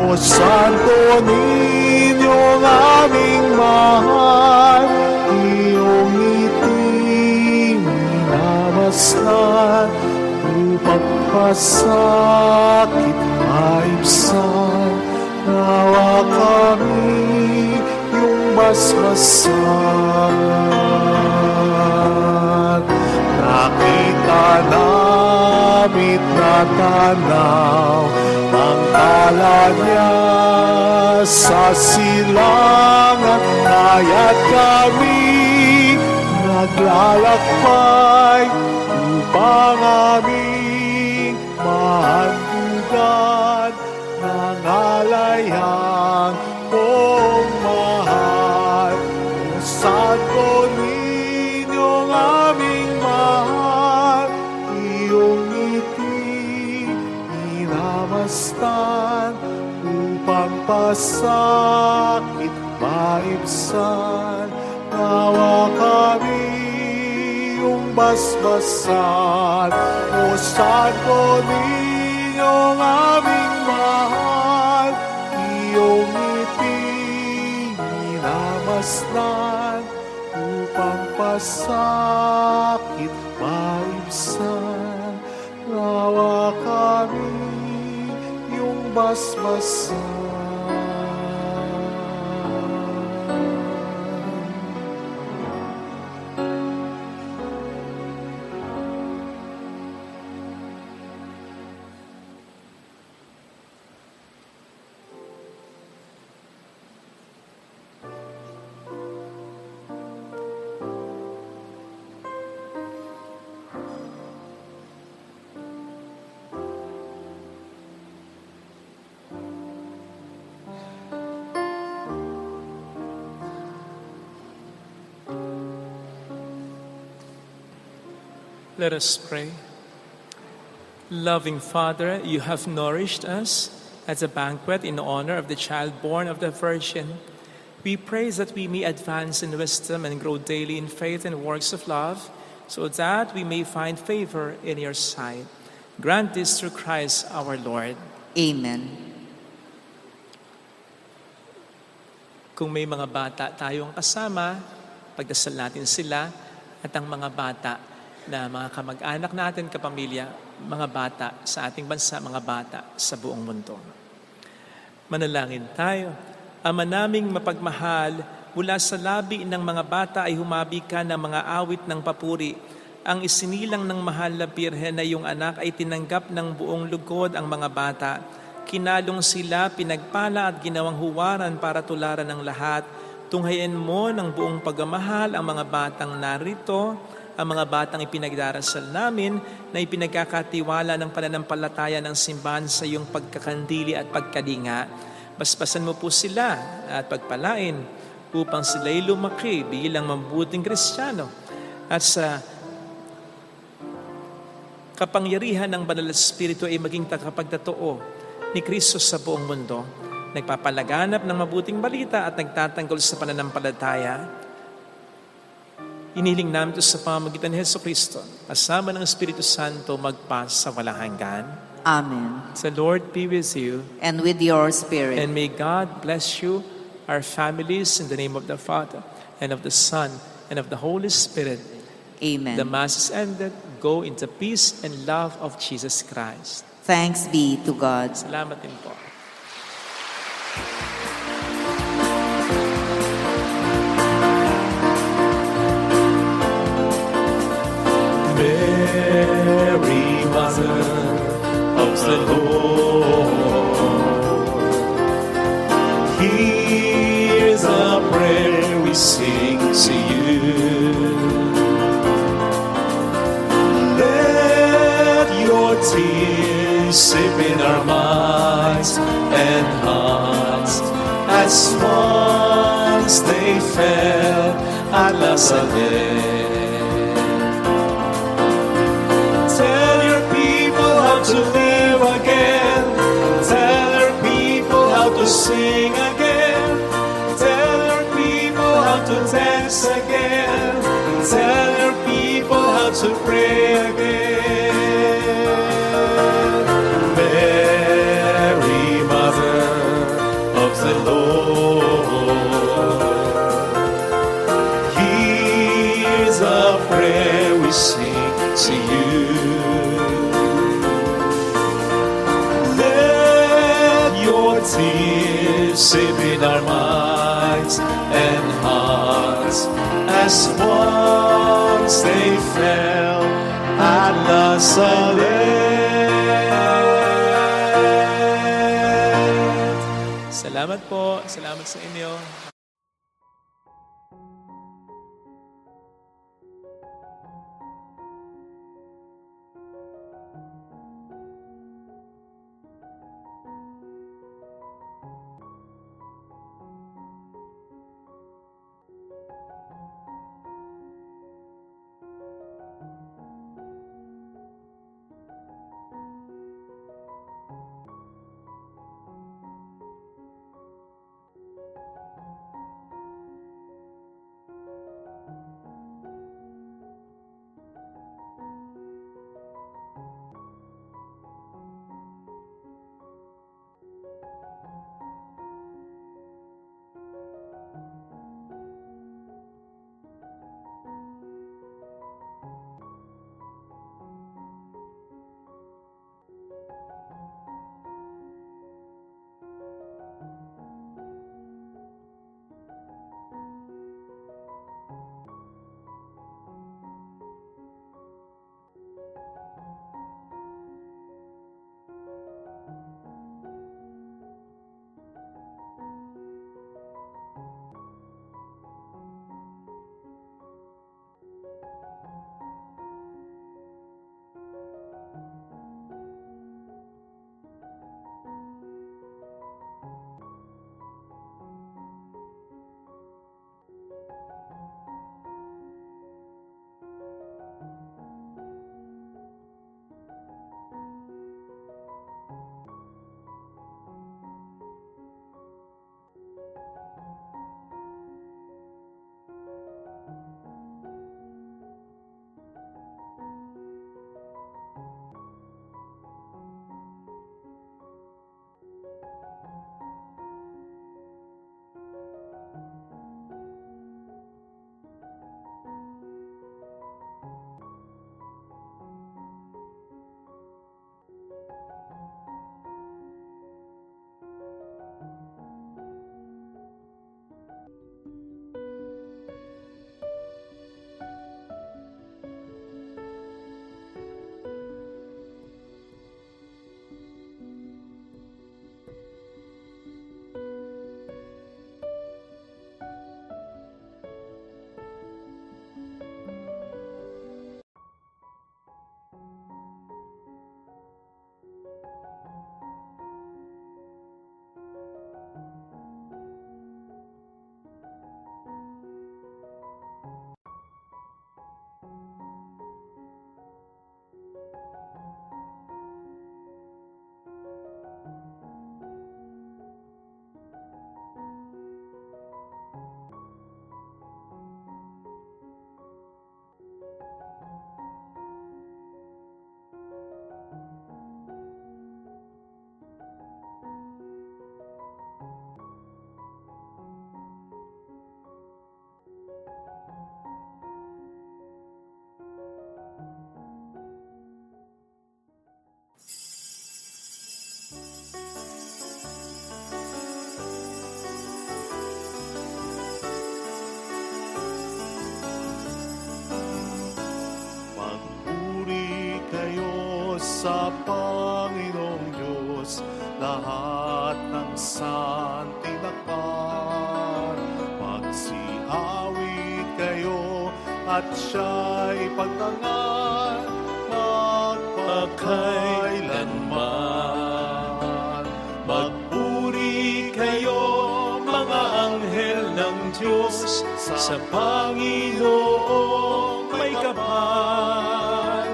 O Santo Niñong aming mahal, iyong ngiti minamasdan upang pasakit maibsan. Nawa kami iyong basbasan. Nakita namit na tanaw ang tala niya sa silangan, kaya't kami naglalakbay upang aming mahandugan ng alayang kong mahal. O Santo pagpapasakit maibsan, nawa kami iyong basbasan. O Santo Niñong aming mahal, iyong ngiti minamasdan, upang pasakit maibsan, nawa kami iyong basbasan. Let us pray. Loving Father, you have nourished us as a banquet in honor of the child born of the Virgin. We pray that we may advance in wisdom and grow daily in faith and works of love, so that we may find favor in your sight. Grant this through Christ our Lord. Amen. Kung may mga bata tayong kasama, pagdasal natin sila at ang mga bata na mga kamag-anak natin, kapamilya, mga bata sa ating bansa, mga bata sa buong mundo. Manalangin tayo. Ama naming mapagmahal, mula sa labi ng mga bata ay humabi ka ng mga awit ng papuri. Ang isinilang ng mahal na Birhen na iyong anak ay tinanggap ng buong lugod ang mga bata. Kinalong sila, pinagpala at ginawang huwaran para tularan ng lahat. Tunghayan mo ng buong pagmamahal ang mga batang narito, ang mga batang ipinagdarasal namin na ipinagkakatiwala ng pananampalataya ng simbahan sa iyong pagkakandili at pagkalinga. Basbasan mo po sila at pagpalain upang sila'y lumaki bilang mabuting Kristiyano at sa kapangyarihan ng Banal na Espiritu ay maging tagapagtotoo ni Kristo sa buong mundo, nagpapalaganap ng mabuting balita at nagtatanggol sa pananampalataya. Inihiling namin ito sa pamamagitan ni Jesucristo, kasama ng Espiritu Santo, magpas sa walang hanggan. Amen. The Lord be with you. And with your spirit. And may God bless you, our families, in the name of the Father, and of the Son, and of the Holy Spirit. Amen. The Mass is ended. Go into peace and love of Jesus Christ. Thanks be to God. Salamat din po. Mary, Mother of the Lord, here's a prayer we sing to you. Let your tears sip in our minds and hearts, as once they fell at Nazareth. To live again, tell your people how to sing again, tell your people how to dance again, tell your people how to pray again. Mary, Mother of the Lord, here's a prayer we sing to you. Tears sip in our minds and hearts, as once they fell at Nazareth. Salamat po. Salamat sa inyo. sa Panginoong Diyos, lahat ng santinakpan. Magsiawit kayo at siya'y pagtangan magpakailanman. Magpuri kayo, mga anghel ng Diyos, sa Panginoong may kapal.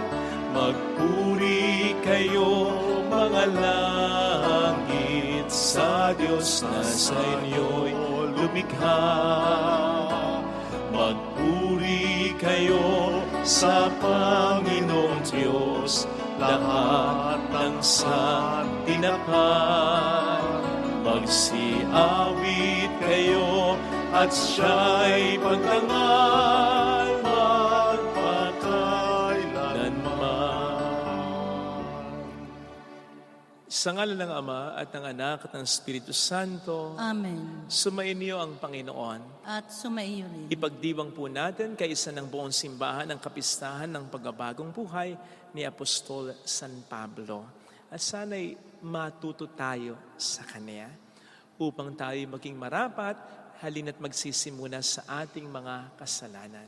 Magpuri kayo, mga langit, sa Diyos na sa inyo'y lumikha. Magpuri kayo sa Panginoong Diyos, lahat ng santinakpan. Magsiawit kayo at siya'y pagtangal magpakailanman. Sa ngalan ng Ama at ng Anak at ng Espiritu Santo, Amen. sumainyo ang Panginoon. At sumaiyo rin. Ipagdiwang po natin kaisa ng buong simbahan ang kapistahan ng pagbabagong buhay ni Apostol San Pablo. At sana'y matuto tayo sa Kanya upang tayo maging marapat, halina't magsisimula sa ating mga kasalanan.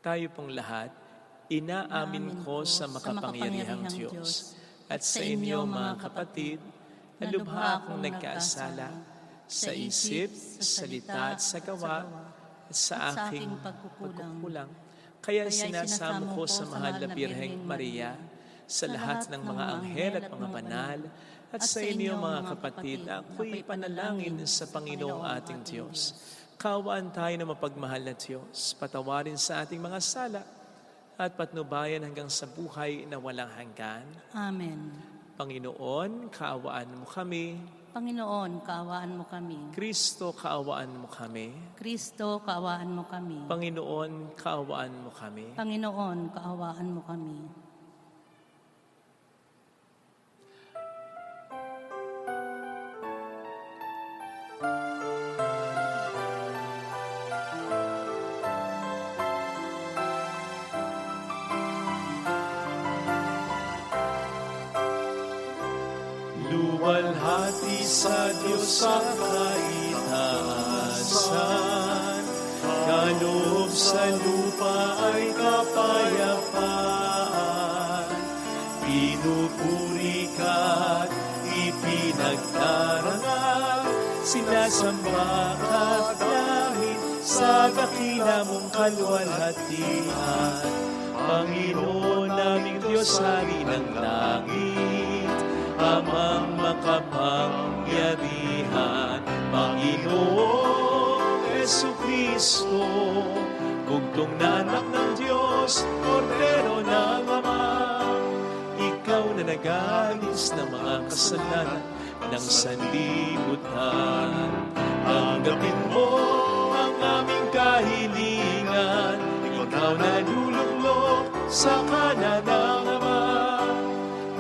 Tayo pong lahat, inaamin ko sa makapangyarihang Diyos at sa inyo mga kapatid, na lubha akong nagkasala sa isip, sa salita at sa gawa at sa aking pagkukulang. Kaya sinasamo ko sa mahal na Birheng Maria, sa lahat ng mga anghel at mga banal, at sa inyo mga kapatid, ako'y panalangin sa Panginoong ating Diyos. Kaawaan tayo na mapagmahal na Diyos, patawarin sa ating mga sala, at patnubayan hanggang sa buhay na walang hanggan. Amen. Panginoon, kaawaan mo kami. Panginoon, kaawaan mo kami. Kristo, kaawaan mo kami. Kristo, kaawaan mo kami. Panginoon, kaawaan mo kami. Panginoon, kaawaan mo kami. Luwalhati sa Diyos sa kaitaasan, kaloob sa lupa ay kapayapaan. Pinupuri ka't ipinagdarangal, sinasamba ka't lahit sa dakila mong kaluwalhatian. Panginoon naming Diyos, Hari ng langit, Amang makapangyarihan, Panginoong Jesucristo, bugtong na anak ng Diyos, Kordero ng Ama. Ikaw na nag-alis ng mga kasalanan ng sanlibutan. Tanggapin mo ang aming kahilingan, ikaw na luluklok sa kanan ng Ama.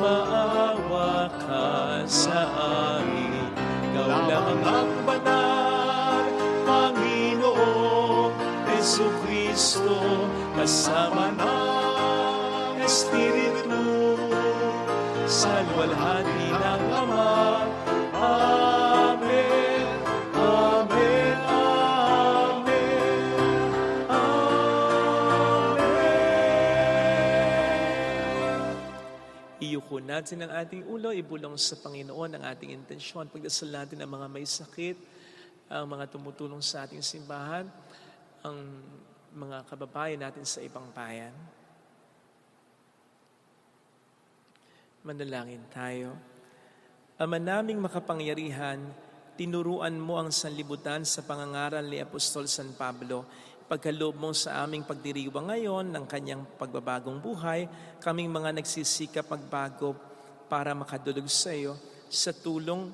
Maawa ka sa amin, ikaw lang ang banal, Panginoong Jesucristo, kasama ng Espiritu, sa luwalhati ng Ama. Amen, amen, amen, amen. Iyuko natin ang ating ulo, ibulong sa Panginoon ang ating intensyon. Pagdasal natin ang mga may sakit, ang mga tumutulong sa ating simbahan, ang mga kababayan natin sa ibang bayan. Manalangin tayo. Ama naming makapangyarihan, tinuruan mo ang sanlibutan sa pangangaral ni Apostol San Pablo. Pagkaloob mo sa aming pagdiriwang ngayon ng kanyang pagbabagong buhay, kaming mga nagsisikap magbago para makadulog sa iyo. Sa tulong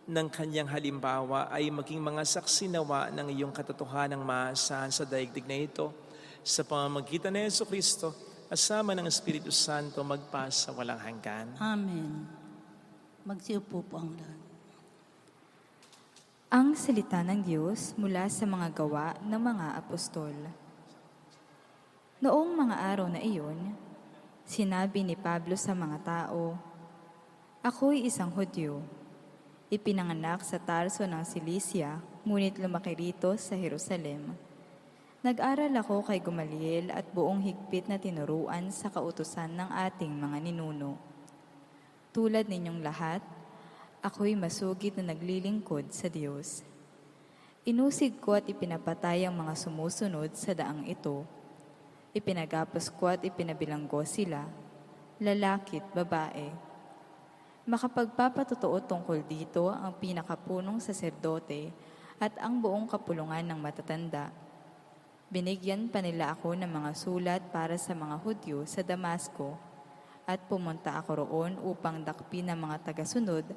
ng kanyang halimbawa ay maging mga saksi nawa ng iyong katotohanang maasahan sa daigdig na ito. Sa pamamagitan ni Jesucristo, kasama ng Espiritu Santo, magpasa walang hanggan. Amen. Magsiupo po ang lahat. Ang salita ng Diyos mula sa mga gawa ng mga apostol. Noong mga araw na iyon, Sinabi ni Pablo sa mga tao, "Ako'y isang Hudyo. Ipinanganak sa Tarso ng Cilicia, ngunit lumaki rito sa Jerusalem. Nag-aral ako kay Gamaliel at buong higpit na tinuruan sa kautusan ng ating mga ninuno. Tulad ninyong lahat, ako'y masugid na naglilingkod sa Diyos. Inusig ko at ipinapatay ang mga sumusunod sa daang ito. Ipinagapos ko at ipinabilanggo sila, lalaki't babae. Makapagpapatotoo tungkol dito ang pinakapunong saserdote at ang buong kapulungan ng matatanda. Binigyan pa nila ako ng mga sulat para sa mga Hudyo sa Damasco at pumunta ako roon upang dakpin ang mga tagasunod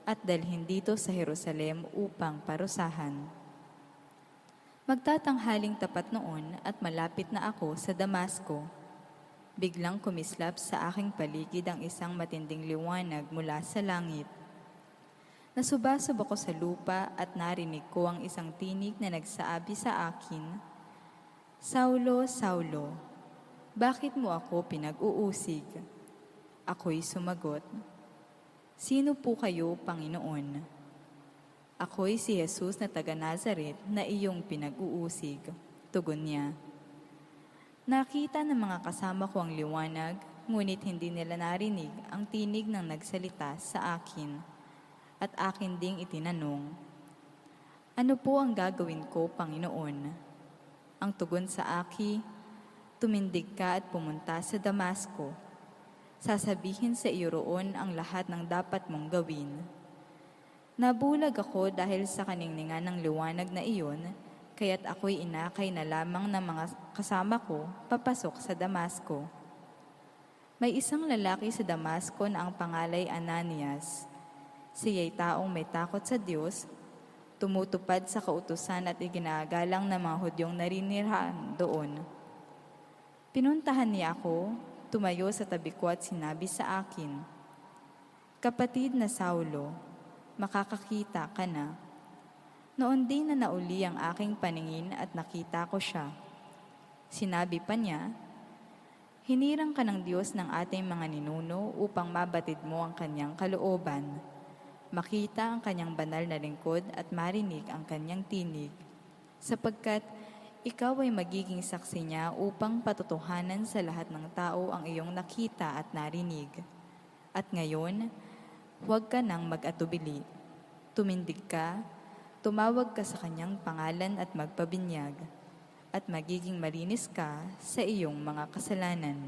at dalhin dito sa Jerusalem upang parusahan. Magtatanghaling tapat noon at malapit na ako sa Damasco. Biglang kumislap sa aking paligid ang isang matinding liwanag mula sa langit. Nasubasub ako sa lupa at narinig ko ang isang tinig na nagsabi sa akin, "Saulo, Saulo, bakit mo ako pinag-uusig?" Ako'y sumagot, "Sino po kayo, Panginoon?" "Ako'y si Jesus na taga-Nazaret na iyong pinag-uusig," tugon niya. Nakita ng mga kasama ko ang liwanag, ngunit hindi nila narinig ang tinig ng nagsalita sa akin. At akin ding itinanong, "Ano po ang gagawin ko, Panginoon?" Ang tugon sa akin, "Tumindig ka at pumunta sa Damasco. Sasabihin sa iyo roon ang lahat ng dapat mong gawin." Nabulag ako dahil sa kaningningan ng liwanag na iyon, kaya't ako'y inakay na lamang ng mga kasama ko papasok sa Damasco. May isang lalaki sa Damasco na ang pangalay Ananias. Siya'y taong may takot sa Diyos, tumutupad sa kautusan at iginagalang ng mga Hudyong narinirahan doon. Pinuntahan niya ako, tumayo sa tabi ko at sinabi sa akin, "Kapatid na Saulo, makakakita ka na." Noon din na nauli ang aking paningin at nakita ko siya. Sinabi pa niya, "Hinirang ka ng Diyos ng ating mga ninuno upang mabatid mo ang kanyang kalooban, makita ang kanyang banal na lingkod at marinig ang kanyang tinig, sapagkat ikaw ay magiging saksi niya upang patutuhanan sa lahat ng tao ang iyong nakita at narinig. At ngayon, huwag ka nang mag-atubili. Tumindig ka, tumawag ka sa kanyang pangalan at magpabinyag, at magiging malinis ka sa iyong mga kasalanan."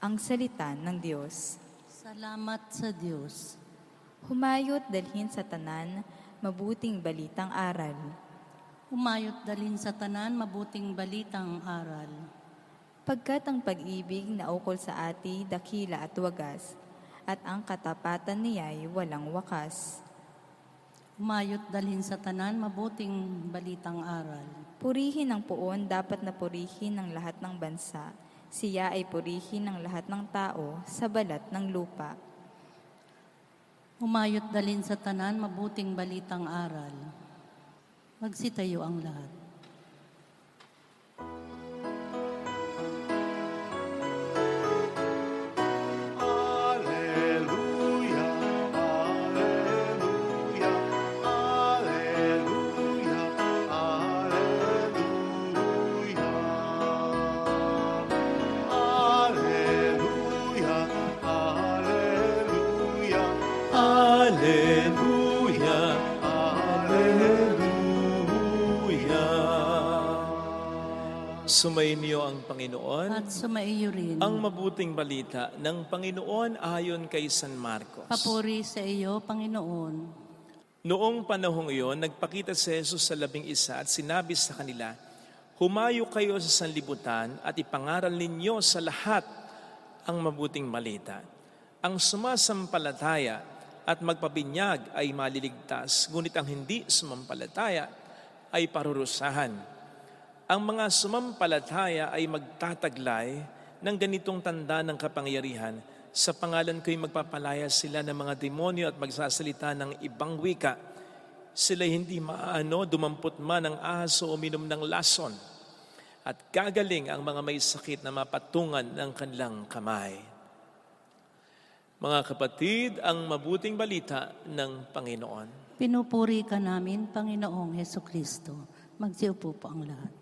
Ang salita ng Diyos. Salamat sa Diyos. Humayot dalhin sa tanan, mabuting balitang aral. Humayot dalhin sa tanan, mabuting balitang aral. Pagkat ang pag-ibig na ukol sa ati, dakila at wagas, at ang katapatan niya'y walang wakas. Humayot dalhin sa tanan, mabuting balitang aral. Purihin ang puon, dapat na purihin ng lahat ng bansa. Siya ay purihin ng lahat ng tao sa balat ng lupa. Humayot dalhin sa tanan, mabuting balitang aral. Magsitayo ang lahat. Hallelujah, Hallelujah. Sumainyo ang Panginoon. At sumaiyo rin. Ang mabuting balita ng Panginoon ayon kay San Marcos. Papuri sa iyo, Panginoon. Noong panahong iyon, nagpakita si Jesus sa 11 at sinabi sa kanila, "Humayo kayo sa sanlibutan at ipangaral ninyo sa lahat ang mabuting balita. Ang sumasampalataya at magpabinyag ay maliligtas, ngunit ang hindi sumampalataya ay parurusahan. Ang mga sumampalataya ay magtataglay ng ganitong tanda ng kapangyarihan. Sa pangalan ko'y magpapalaya sila ng mga demonyo at magsasalita ng ibang wika. Sila'y hindi maano dumampot man ng aso o uminom ng lason. at gagaling ang mga may sakit na mapatungan ng kanilang kamay. Mga kapatid, ang mabuting balita ng Panginoon. Pinupuri ka namin, Panginoong Hesukristo. Magsiupo po ang lahat.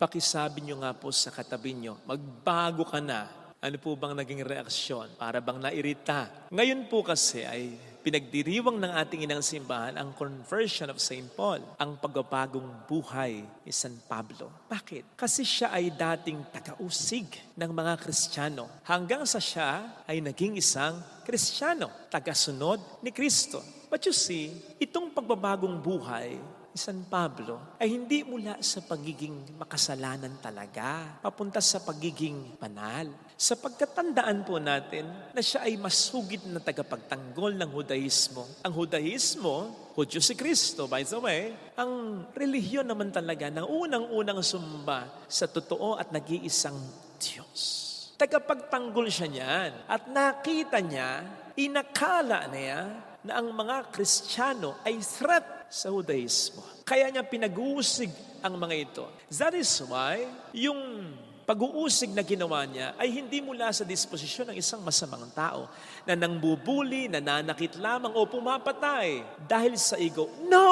Pakisabi nyo nga po sa katabi nyo, magbago ka na. Ano po bang naging reaksyon? Para bang nairita? Ngayon po kasi ay pinagdiriwang ng ating inang simbahan ang conversion of St. Paul, ang pagbabagong buhay ni San Pablo. Bakit? Kasi siya ay dating tagausig ng mga Kristiyano hanggang sa siya ay naging isang Kristiyano, tagasunod ni Kristo. But you see, itong pagbabagong buhay ni San Pablo ay hindi mula sa pagiging makasalanan talaga, papunta sa pagiging banal. Sa pagkatandaan po natin na siya ay masugid na tagapagtanggol ng Hudaismo. Ang Hudaismo, Hudyo si Kristo, by the way, ang relihiyon naman talaga ng unang-unang sumba sa totoo at nag-iisang Diyos. Tagapagtanggol siya niyan at nakita niya, inakala niya na ang mga Kristiyano ay threat sa Hudaismo. Kaya niya pinag-uusig ang mga ito. That is why, yung pag-uusig na ginawa niya ay hindi mula sa disposisyon ng isang masamang tao na nangbubuli, nananakit lamang o pumapatay dahil sa ego. No!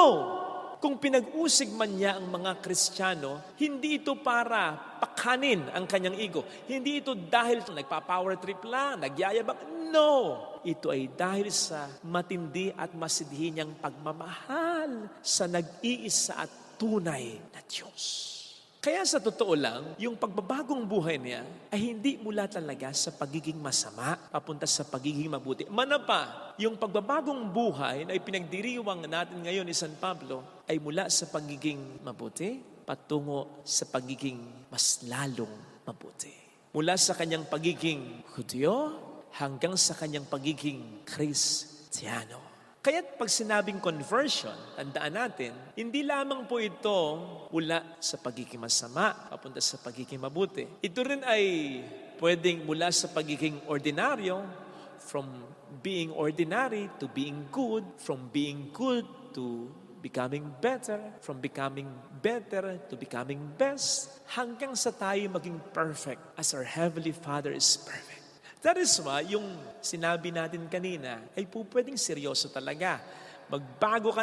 Kung pinag-usig man niya ang mga Kristiyano, hindi ito para pakanin ang kanyang ego. Hindi ito dahil nagpa-power trip lang, nagyayabang. No! Ito ay dahil sa matindi at masidhi niyang pagmamahal sa nag-iisa at tunay na Diyos. Kaya sa totoo lang, yung pagbabagong buhay niya ay hindi mula talaga sa pagiging masama, papunta sa pagiging mabuti. Manapa, yung pagbabagong buhay na ipinagdiriwang natin ngayon ni San Pablo ay mula sa pagiging mabuti, patungo sa pagiging mas lalong mabuti. Mula sa kanyang pagiging Hudyo hanggang sa kanyang pagiging Kristiyano. Kaya't pag sinabing conversion, tandaan natin, hindi lamang po ito mula sa pagiging masama, papunta sa pagiging mabuti. Ito rin ay pwedeng mula sa pagiging ordinaryo, from being ordinary to being good, from being good to becoming better, from becoming better to becoming best, hanggang sa tayo maging perfect as our Heavenly Father is perfect. That is why, yung sinabi natin kanina, ay po pwedeng seryoso talaga. Magbago ka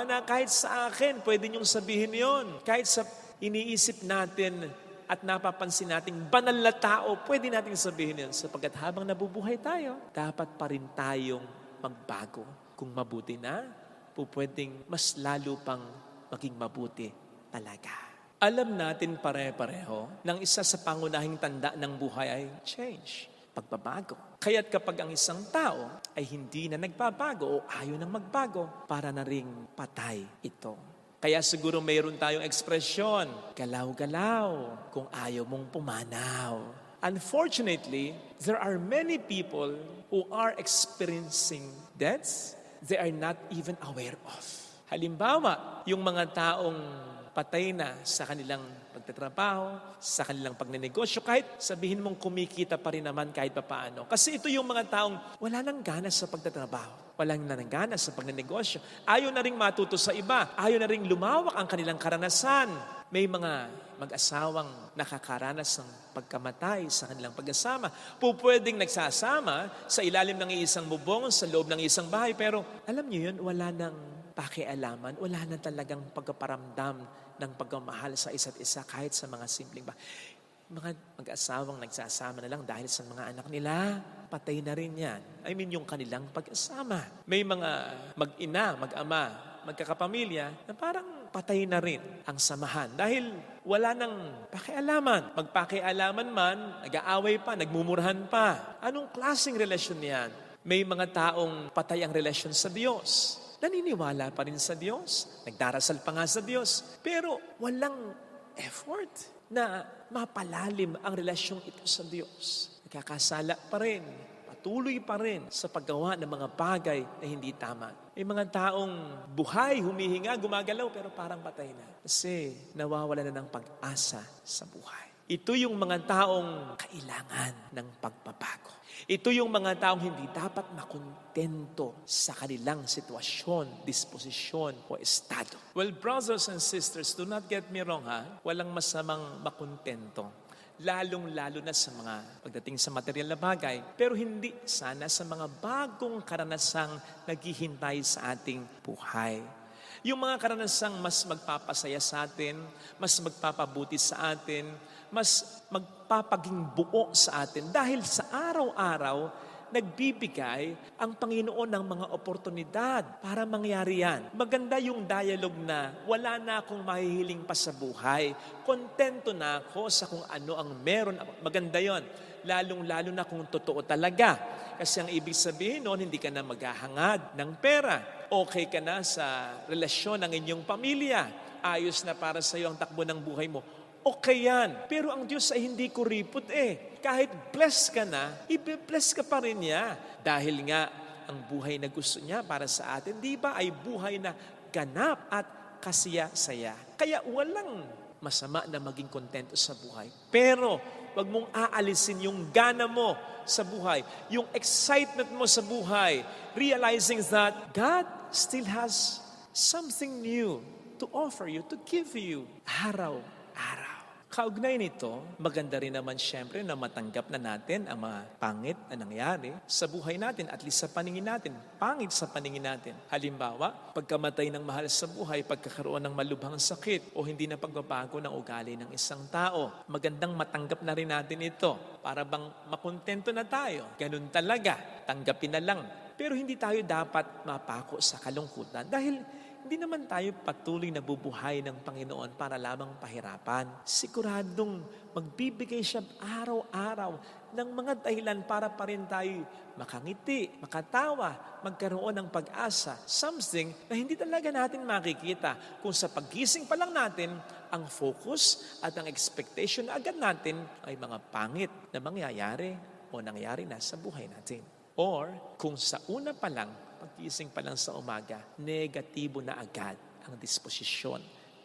na, kahit sa akin, pwede niyong sabihin yon. Kahit sa iniisip natin at napapansin nating banal na tao, pwede nating sabihin yon. Sapagkat habang nabubuhay tayo, dapat pa rin tayong magbago. Kung mabuti na, po pwedeng mas lalo pang maging mabuti talaga. Alam natin pare-pareho ng isa sa pangunahing tanda ng buhay ay change, pagbabago. Kaya't kapag ang isang tao ay hindi na nagbabago o ayaw nang magbago, para na ring patay ito. Kaya siguro mayroon tayong ekspresyon, galaw-galaw kung ayaw mong pumanaw. Unfortunately, there are many people who are experiencing deaths they are not even aware of. Halimbawa, yung mga taong patay na sa kanilang pagtatrabaho, sa kanilang pagnenegosyo, kahit sabihin mong kumikita pa rin naman kahit papaano. Kasi ito yung mga taong wala nang gana sa pagtatrabaho, wala nang gana sa pagnenegosyo, ayaw na ring matuto sa iba, ayaw na ring lumawak ang kanilang karanasan. May mga mag-asawang nakakaranas ng pagkamatay sa kanilang pag-asama. Pwedeng nagsasama sa ilalim ng isang bubong, sa loob ng isang bahay, pero alam niyo yun, wala nang pakialaman, wala na talagang pagpaparamdam ng pagmamahal sa isa't isa kahit sa mga simpleng mga mag-asawang nagsasama na lang dahil sa mga anak nila, patay na rin yan. I mean, yung kanilang pag-asama. May mga mag-ina, mag-ama, magkakapamilya na parang patay na rin ang samahan dahil wala nang pakialaman. Magpakialaman man, nag-aaway pa, nagmumurahan pa. Anong klaseng relasyon yan? May mga taong patay ang relasyon sa Diyos. Naniniwala pa rin sa Diyos, nagdarasal pa nga sa Diyos, pero walang effort na mapalalim ang relasyong ito sa Diyos. Nagkakasala pa rin, patuloy pa rin sa paggawa ng mga bagay na hindi tama. May mga taong buhay, humihinga, gumagalaw, pero parang patay na. Kasi nawawala na ng pag-asa sa buhay. Ito yung mga taong kailangan ng pagbabago. Ito yung mga taong hindi dapat makontento sa kanilang sitwasyon, disposisyon o estado. Well, brothers and sisters, do not get me wrong ha. Walang masamang makontento. Lalong-lalo na sa mga pagdating sa material na bagay. Pero hindi sana sa mga bagong karanasang naghihintay sa ating buhay. Yung mga karanasang mas magpapasaya sa atin, mas magpapabuti sa atin, mas magpapaging buo sa atin. Dahil sa araw-araw, nagbibigay ang Panginoon ng mga oportunidad para mangyari yan. Maganda yung dialogue na wala na akong mahihiling pa sa buhay. Kontento na ako sa kung ano ang meron. Maganda yon. Lalong-lalo na kung totoo talaga. Kasi ang ibig sabihin noon, hindi ka na maghahangad ng pera. Okay ka na sa relasyon ng inyong pamilya. Ayos na para sa iyo ang takbo ng buhay mo. Okay yan. Pero ang Diyos ay hindi kuripot eh. Kahit blessed ka na, i-bless ka pa rin niya. Dahil nga, ang buhay na gusto niya para sa atin, di ba ay buhay na ganap at kasiya-saya. Kaya walang masama na maging kontento sa buhay. Pero, wag mong aalisin yung gana mo sa buhay, yung excitement mo sa buhay, realizing that God still has something new to offer you, to give you araw-araw. Kaugnay nito, maganda rin naman siyempre na matanggap na natin ang mga pangit na nangyari sa buhay natin, at least sa paningin natin, pangit sa paningin natin. Halimbawa, pagkamatay ng mahal sa buhay, pagkakaroon ng malubhang sakit o hindi na pagbabago ng ugali ng isang tao. Magandang matanggap na rin natin ito para bang makontento na tayo. Ganun talaga, tanggapin na lang. Pero hindi tayo dapat mapako sa kalungkutan dahil hindi naman tayo patuloy na bubuhay ng Panginoon para lamang pahirapan. Siguradong magbibigay siya araw-araw ng mga dahilan para pa rin tayo makangiti, makatawa, magkaroon ng pag-asa. Something na hindi talaga natin makikita kung sa paggising pa lang natin, ang focus at ang expectation na agad natin ay mga pangit na mangyayari o nangyari na sa buhay natin. Or kung sa una pa lang, pagkising pa lang sa umaga, negatibo na agad ang disposisyon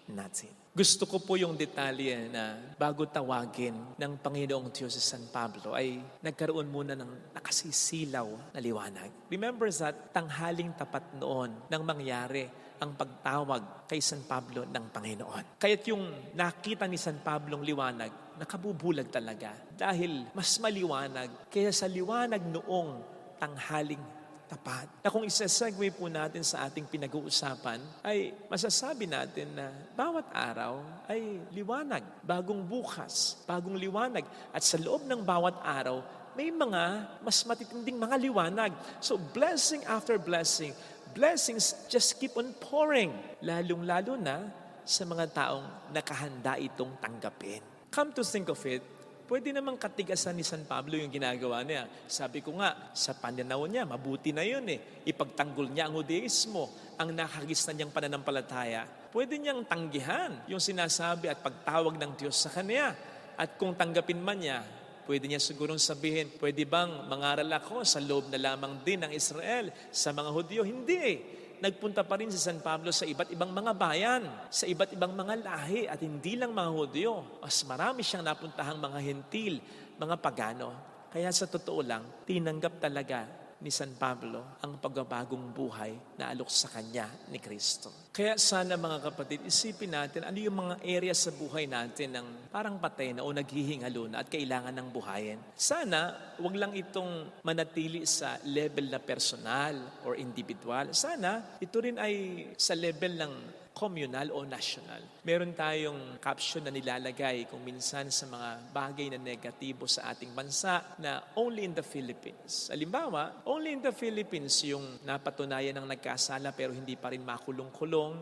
natin. Gusto ko po yung detalye na bago tawagin ng Panginoong Diyos si San Pablo ay nagkaroon muna ng nakasisilaw na liwanag. Remember that tanghaling tapat noon nang mangyari ang pagtawag kay San Pablo ng Panginoon. Kaya't yung nakita ni San Pablong liwanag, nakabubulag talaga dahil mas maliwanag kaya sa liwanag noong tanghaling tapat. Na kung isa-segue po natin sa ating pinag-uusapan, ay masasabi natin na bawat araw ay liwanag. Bagong bukas, bagong liwanag. At sa loob ng bawat araw, may mga mas matitinding mga liwanag. So blessing after blessing, blessings just keep on pouring. Lalong-lalo na sa mga taong nakahanda itong tanggapin. Come to think of it, pwede namang katigasan ni San Pablo yung ginagawa niya. Sabi ko nga, sa pananaw niya, mabuti na yun eh. Ipagtanggol niya ang Judaismo, ang nakagis na niyang pananampalataya. Pwede niyang tanggihan yung sinasabi at pagtawag ng Diyos sa kanya. At kung tanggapin man niya, pwede niya sigurong sabihin, pwede bang mangaral ako sa loob na lamang din ng Israel, sa mga Hudyo? Hindi eh. Nagpunta pa rin si San Pablo sa iba't ibang mga bayan, sa iba't ibang mga lahi at hindi lang mga Hudyo. Mas marami siyang napuntahang mga hentil, mga pagano. Kaya sa totoo lang, tinanggap talaga ni San Pablo ang pagbabagong buhay na alok sa kanya ni Kristo. Kaya sana mga kapatid, isipin natin ano yung mga area sa buhay natin ng parang patay na o naghihingalo na at kailangan ng buhayin. Sana wag lang itong manatili sa level na personal or individual. Sana ito rin ay sa level ng communal o national. Meron tayong caption na nilalagay kung minsan sa mga bagay na negatibo sa ating bansa na only in the Philippines. Halimbawa, only in the Philippines yung napatunayan ng nagkasala pero hindi pa rin makulong-kulong,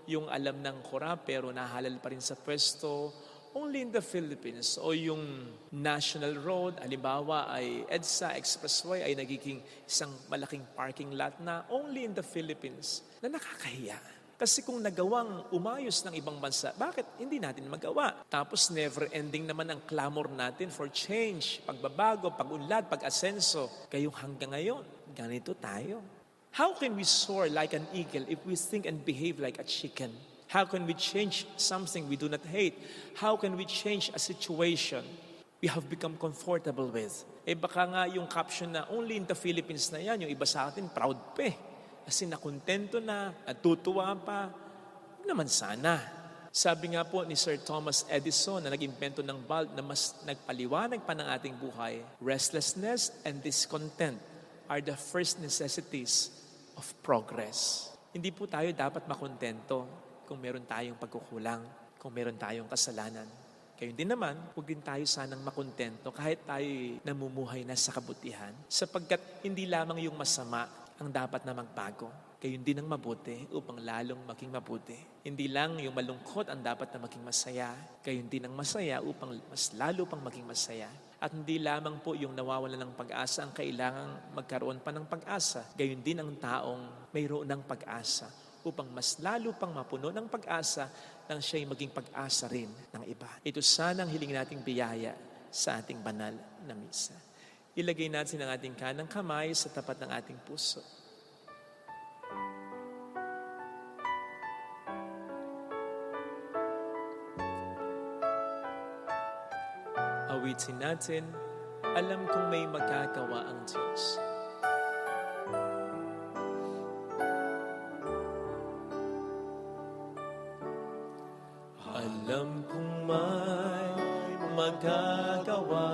yung alam ng korap pero nahalal pa rin sa pwesto, only in the Philippines. O yung national road, halimbawa ay EDSA Expressway ay nagiging isang malaking parking lot na only in the Philippines na nakakahiya. Kasi kung nagawang umayos ng ibang bansa, bakit hindi natin magawa? Tapos never-ending naman ang clamor natin for change, pagbabago, pag-unlad, pag-asenso. Kayong hanggang ngayon, ganito tayo. How can we soar like an eagle if we think and behave like a chicken? How can we change something we do not hate? How can we change a situation we have become comfortable with? Baka nga yung caption na only in the Philippines na yan, yung iba sa atin, proud pa eh. Kasi nakontento na, natutuwa pa. Naman sana. Sabi nga po ni Sir Thomas Edison na nag-impento ng bulb na mas nagpaliwanag pa ng ating buhay, restlessness and discontent are the first necessities of progress. Hindi po tayo dapat makontento kung meron tayong pagkukulang, kung meron tayong kasalanan. Kaya din naman, huwag din tayo sanang makontento kahit tayo namumuhay na sa kabutihan, sapagkat hindi lamang yung masama ang dapat na magbago. Gayon din ang mabuti upang lalong maging mabuti. Hindi lang yung malungkot ang dapat na maging masaya, gayon din ang masaya upang mas lalo pang maging masaya. At hindi lamang po yung nawawalan ng pag-asa ang kailangang magkaroon pa ng pag-asa, gayon din ang taong mayroon ng pag-asa upang mas lalo pang mapuno ng pag-asa nang siya'y maging pag-asa rin ng iba. Ito sana ang hiling nating biyaya sa ating banal na misa. Ilagay natin ang ating kanang kamay sa tapat ng ating puso. Awitin natin, alam kong may magagawa ang Diyos. Alam kong may magagawa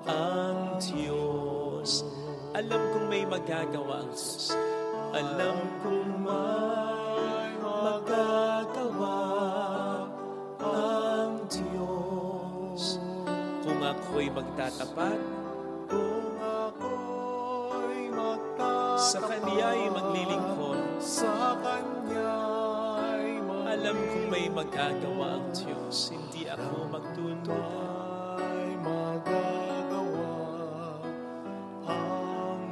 ang Diyos. Alam kong may magagawa ang Diyos. Alam kong may magagawa ang Diyos. Kung ako'y magtatapat, sa Kanya'y maglilingkod, alam kong may magagawa ang Diyos, hindi ako magtutuwa.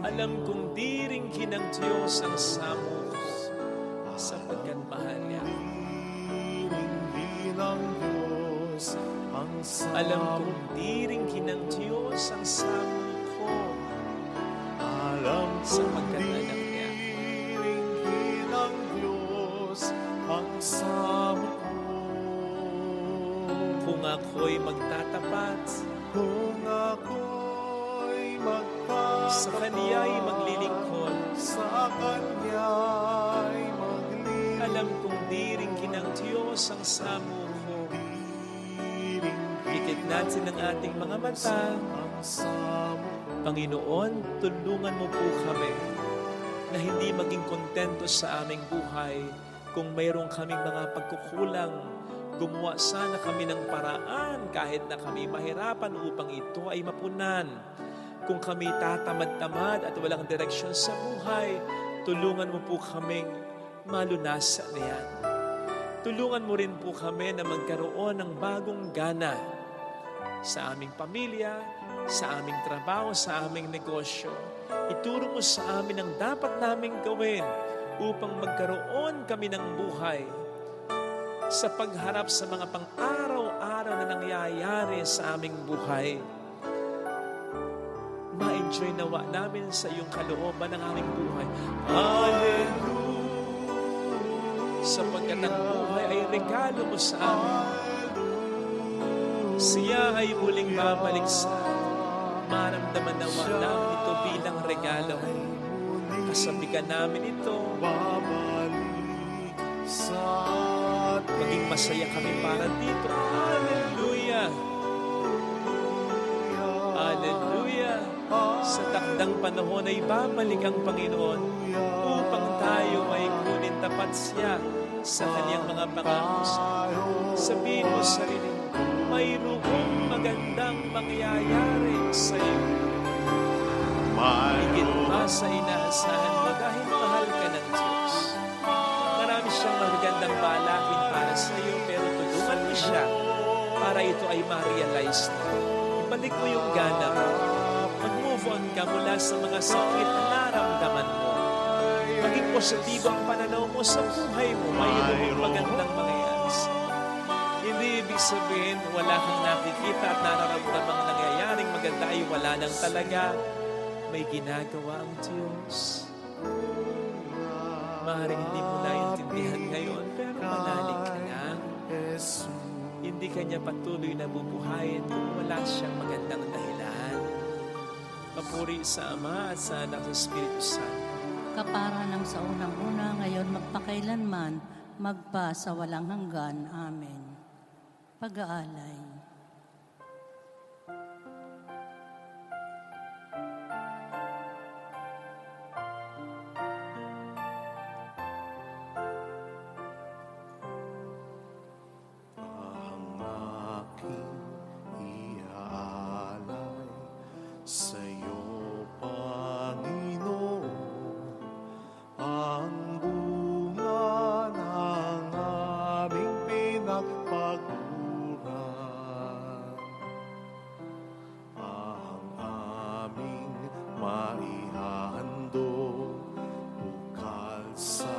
Alam kong diringkin ng Diyos ang samok, sapagkat mahal niya. Alam kong diringkin ng Diyos ang samok ko, sapagkat anak niya. Kung ako'y magtatapat, sa Kaniya'y maglilingkod, alam kong diringkin ng Diyos ang samok ko. Ikit natin ang ating mga mata. Panginoon, tulungan mo po kami na hindi maging kontento sa aming buhay. Kung mayroong kaming mga pagkukulang, gumawa sana kami ng paraan kahit na kami mahirapan upang ito ay mapunan. Kung kami tatamad-tamad at walang direksyon sa buhay, tulungan mo po kaming malunasan niyan. Tulungan mo rin po kami na magkaroon ng bagong gana sa aming pamilya, sa aming trabaho, sa aming negosyo. Ituro mo sa amin ang dapat naming gawin upang magkaroon kami ng buhay sa pagharap sa mga pang-araw-araw na nangyayari sa aming buhay. Ma-enjoy nawa namin sa iyong kalooban ng aming buhay. Hallelujah! Sapagkat ang buhay ay regalo mo sa amin. Siya ay muling babalik sa atin. Maramdaman nawa namin ito bilang regalo. Kasabikan namin ito. Maging masaya kami para dito. Hallelujah! Hallelujah! Sa takdang panahon ay babalik ang Panginoon upang tayo ay kunin tapat siya sa kanyang mga pangako. Sabihin mo sa sarili, mayroong magandang mangyayari sa iyo. Higit pa sa inaasahan mo dahil mahal ka ng Diyos. Marami siyang magandang balakin para sa iyo, pero tulungan mo siya para ito ay ma-realize na. Ibalik mo yung gana mo. Mag-move on ka mula sa mga sakit na naramdaman mo. Maging positibo ang pananaw mo sa buhay mo. Mayroong magandang mangyayari sa iyo. Hindi ibig sabihin wala kang nakikita at nararamdamang nangyayaring maganda ay wala nang talaga. May ginagawa ang Diyos. Maaaring hindi mo naintindihan ngayon, pero hindi kanya patuloy na bubuhayin kung wala siyang magandang dahilan. Papuri sa Ama at sa Anak at sa Espiritu Santo. Kapara ng sa unang-una, ngayon magpakailanman, magpa sa walang hanggan. Amen. Pag-aalay. Ang aking iaalay sa'yo, Panginoon, ang bunga ng aming pinagpaguran, ang aming maihandog bukal sa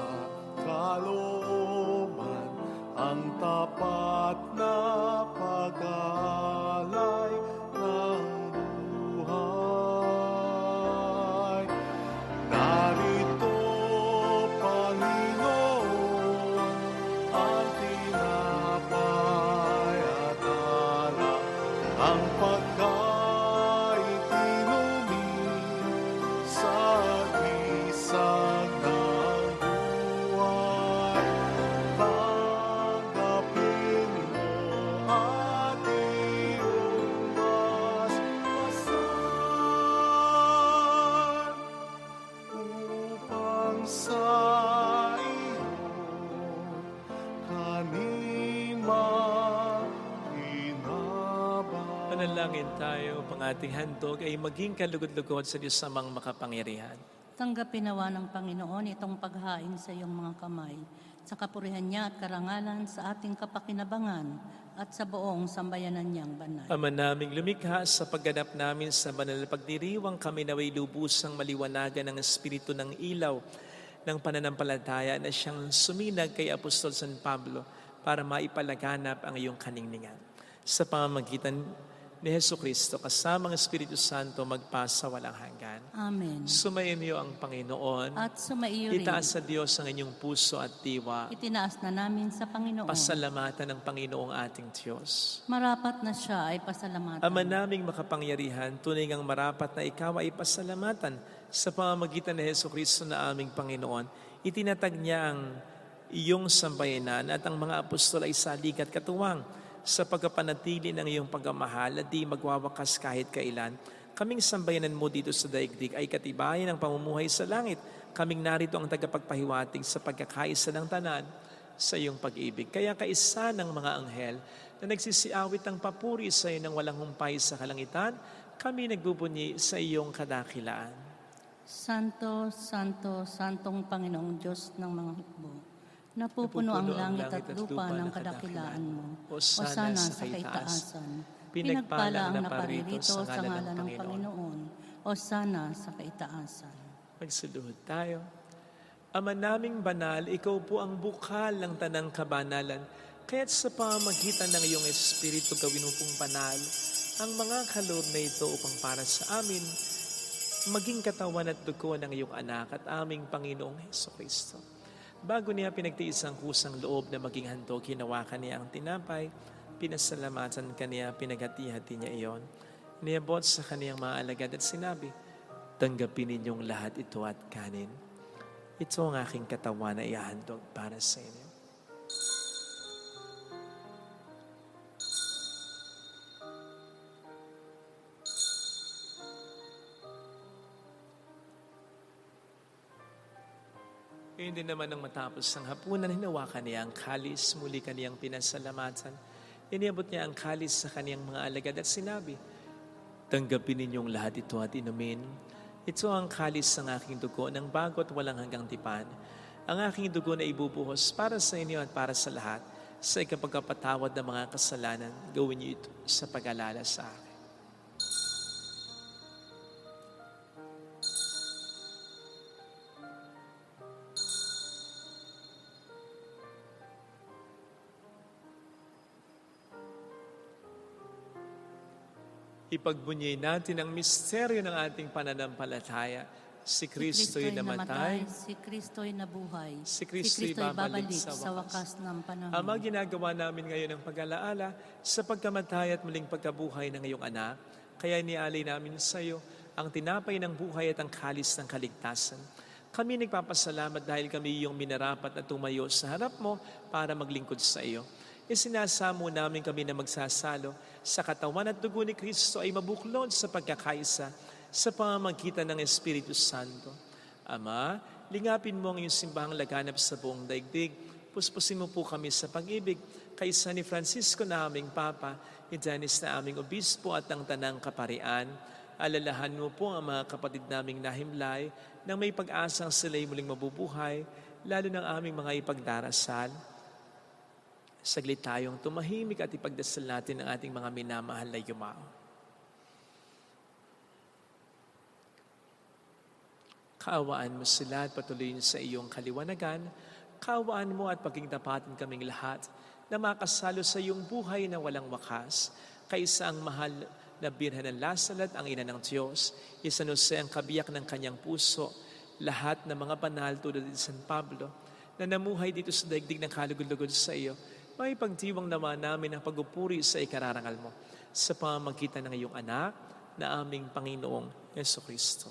kalooban, ang tapat na pag-alay ng buhay. Narito, Panginoon, ang tinapay at alak, ang pagkain inumin sa gisag ng buhay. Tanggapin mo at iyong maspasan upang sa iyo kaning makinabang. Panalangin tayo, pang ating handog ay maging kalugod-lugod sa Diyos Amang makapangyarihan. Tanggapin nawa ng Panginoon itong paghain sa iyong mga kamay, sa kapurihan niya at karangalan sa ating kapakinabangan at sa buong sambayanan niyang banal. Ama naming lumikha, sa pagganap namin sa banal na pagdiriwang, kami naway lubusang maliwanagan ng Espiritu ng ilaw ng pananampalataya na siyang suminag kay Apostol San Pablo para maipalaganap ang iyong kaningningan. Sa pamamagitan ni Jesucristo, kasama ang Espiritu Santo, magpasa walang hanggan. Amen. Sumainyo ang Panginoon. At sumaiyo rin. Itaas sa Diyos ang inyong puso at diwa. Itinaas na namin sa Panginoon. Pasalamatan ng Panginoong ating Diyos. Marapat na siya ay pasalamatan. Ama naming makapangyarihan, tunay ngang marapat na ikaw ay pasalamatan sa pamamagitan ni Jesucristo na aming Panginoon. Itinatag niya ang iyong sambayanan at ang mga apostol ay salig at katuwang sa pagkapanatili ng iyong pagmamahal at di magwawakas kahit kailan. Kaming sambayanan mo dito sa daigdig ay katibayan ng pamumuhay sa langit. Kaming narito ang tagapagpahiwatig sa pagkakaisa ng tanan sa iyong pag-ibig. Kaya kaisa ng mga anghel na nagsisiawit ng papuri sa iyo ng walang humpay sa kalangitan, kami nagbubunyi sa iyong kadakilaan. Santo, Santo, Santong Panginoong Diyos ng mga hukbo. Napupuno ang langit at lupa ng kadakilaan mo. Hosana sa kaitaasan. Pinagpala ang naparirito sa ngalan ng Panginoon. Hosana sa kaitaasan. Magsaluhod tayo. Ama naming banal, ikaw po ang bukal ng tanang kabanalan. Kaya't sa pamamagitan ng iyong Espiritu gawin mo pong banal ang mga kaloob na ito upang para sa amin maging katawan at dugo ng iyong anak at aming Panginoong Jesucristo. Bago niya pinagtiis ang kusang loob na maging handog, hinawakan niya ang tinapay, pinasalamatan kaniya, pinaghati-hati niya iyon. Niabot sa kaniyang mga alagad at sinabi, tanggapin ninyong lahat ito at kanin. Ito ang aking katawan na ihahandog para sa inyo. Hindi naman nang matapos ang hapunan, hinawakan niya ang kalis, muli kaniyang pinasalamatan. Iniabot niya ang kalis sa kaniyang mga alagad at sinabi, tanggapin ninyong lahat ito at inumin. Ito ang kalis ng aking dugo ng bago at walang hanggang tipan. Ang aking dugo na ibubuhos para sa inyo at para sa lahat. Sa ikapagkapatawad ng mga kasalanan, gawin niyo ito sa pag-alala sa akin. Ipagbunyi natin ang misteryo ng ating pananampalataya. Si Kristo'y namatay, si Kristo'y nabuhay, si Kristo'y babalik sa wakas ng panahon. Ama, ginagawa namin ngayon ang pag-alaala sa pagkamatay at muling pagkabuhay ng iyong anak. Kaya inialay namin sa iyo ang tinapay ng buhay at ang kalis ng kaligtasan. Kami nagpapasalamat dahil kami iyong minarapat na tumayo sa harap mo para maglingkod sa iyo. Isinasamo namin kami na magsasalo sa katawan at dugo ni Kristo ay mabuklod sa pagkakaisa sa pamamagitan ng Espiritu Santo. Ama, lingapin mo ang iyong simbahang laganap sa buong daigdig. Puspusin mo po kami sa pag-ibig kaysa ni Francisco na aming Papa, ni Dennis na aming Obispo at ang Tanang Kaparian. Alalahan mo po ang mga kapatid naming nahimlay nang may pag-asang sila'y muling mabubuhay, lalo ng aming mga ipagdarasal. Saglit tayong tumahimik at ipagdasal natin ang ating mga minamahal na yumao. Kaawaan mo sila at patuloyin sa iyong kaliwanagan. Kaawaan mo at pagkingtapatin kaming lahat na makasalo sa iyong buhay na walang wakas. Kaysa ang mahal na Birhen ng Lasalat, ang ina ng Diyos, San Jose ang kabiyak ng kanyang puso, lahat ng mga banal tulad ni San Pablo na namuhay dito sa daigdig ng kalugod-lugod sa iyo, may pagdiwang naman namin ang pagupuri sa ikararangal mo sa pamamagitan ng iyong anak na aming Panginoong Jesucristo.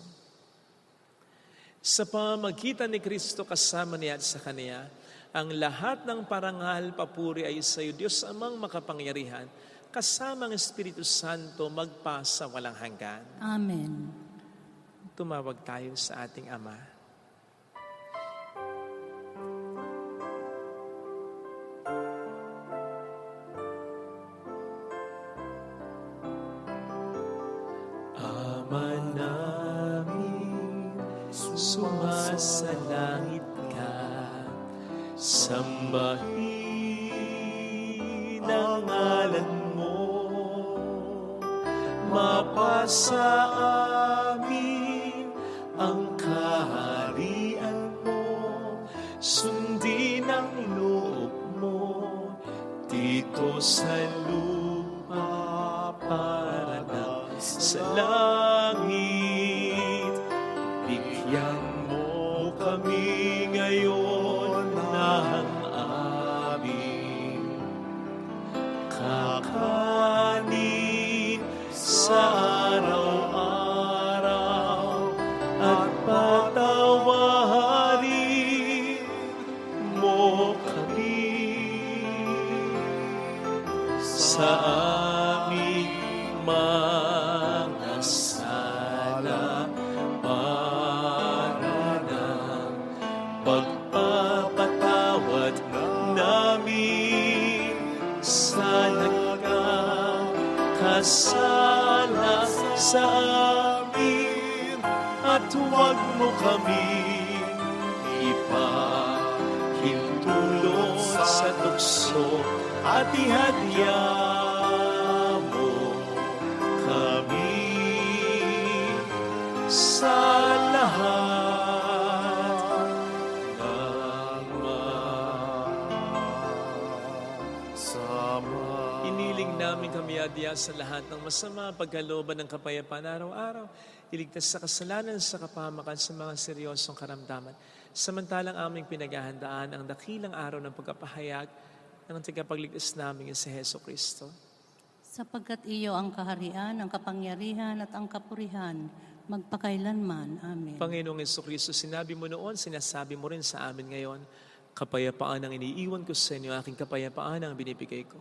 Sa pamamagitan ni Kristo kasama niya at sa Kanya, ang lahat ng parangal, papuri ay sa iyo, Diyos Amang makapangyarihan, kasama ang Espiritu Santo magpa sa walang hanggan. Amen. Tumawag tayo sa ating Ama. Ama namin, sumasalangit ka, sambahin ang ngalan mo, mapasa amin ang kaharian mo, sundin ang loob mo dito sa lupa para na sa langit. Bigyan mo kami ngayon ng aming kakanin sa araw-araw at patawarin mo kami sa aming mga sala para ng pagpapatawad namin sa nagkakasala sa amin, at huwag mo kami ipahintulot sa tukso at ihadya mo kami sa lahat ng masama. Iniling namin kami adya sa lahat ng masama, pagkalooban ng kapayapaan araw-araw, iligtas sa kasalanan, sa kapahamakan, sa mga seryosong karamdaman. Samantalang aming pinaghahandaan ang dakilang araw ng pagkapahayag ng tagapagligtas namin si Heso Kristo. Sapagkat iyo ang kaharian, ang kapangyarihan at ang kapurihan, magpakailanman. Amen. Panginoong Heso Kristo, sinabi mo noon, sinasabi mo rin sa amin ngayon, kapayapaan ang iniiwan ko sa inyo, aking kapayapaan ang binibigay ko.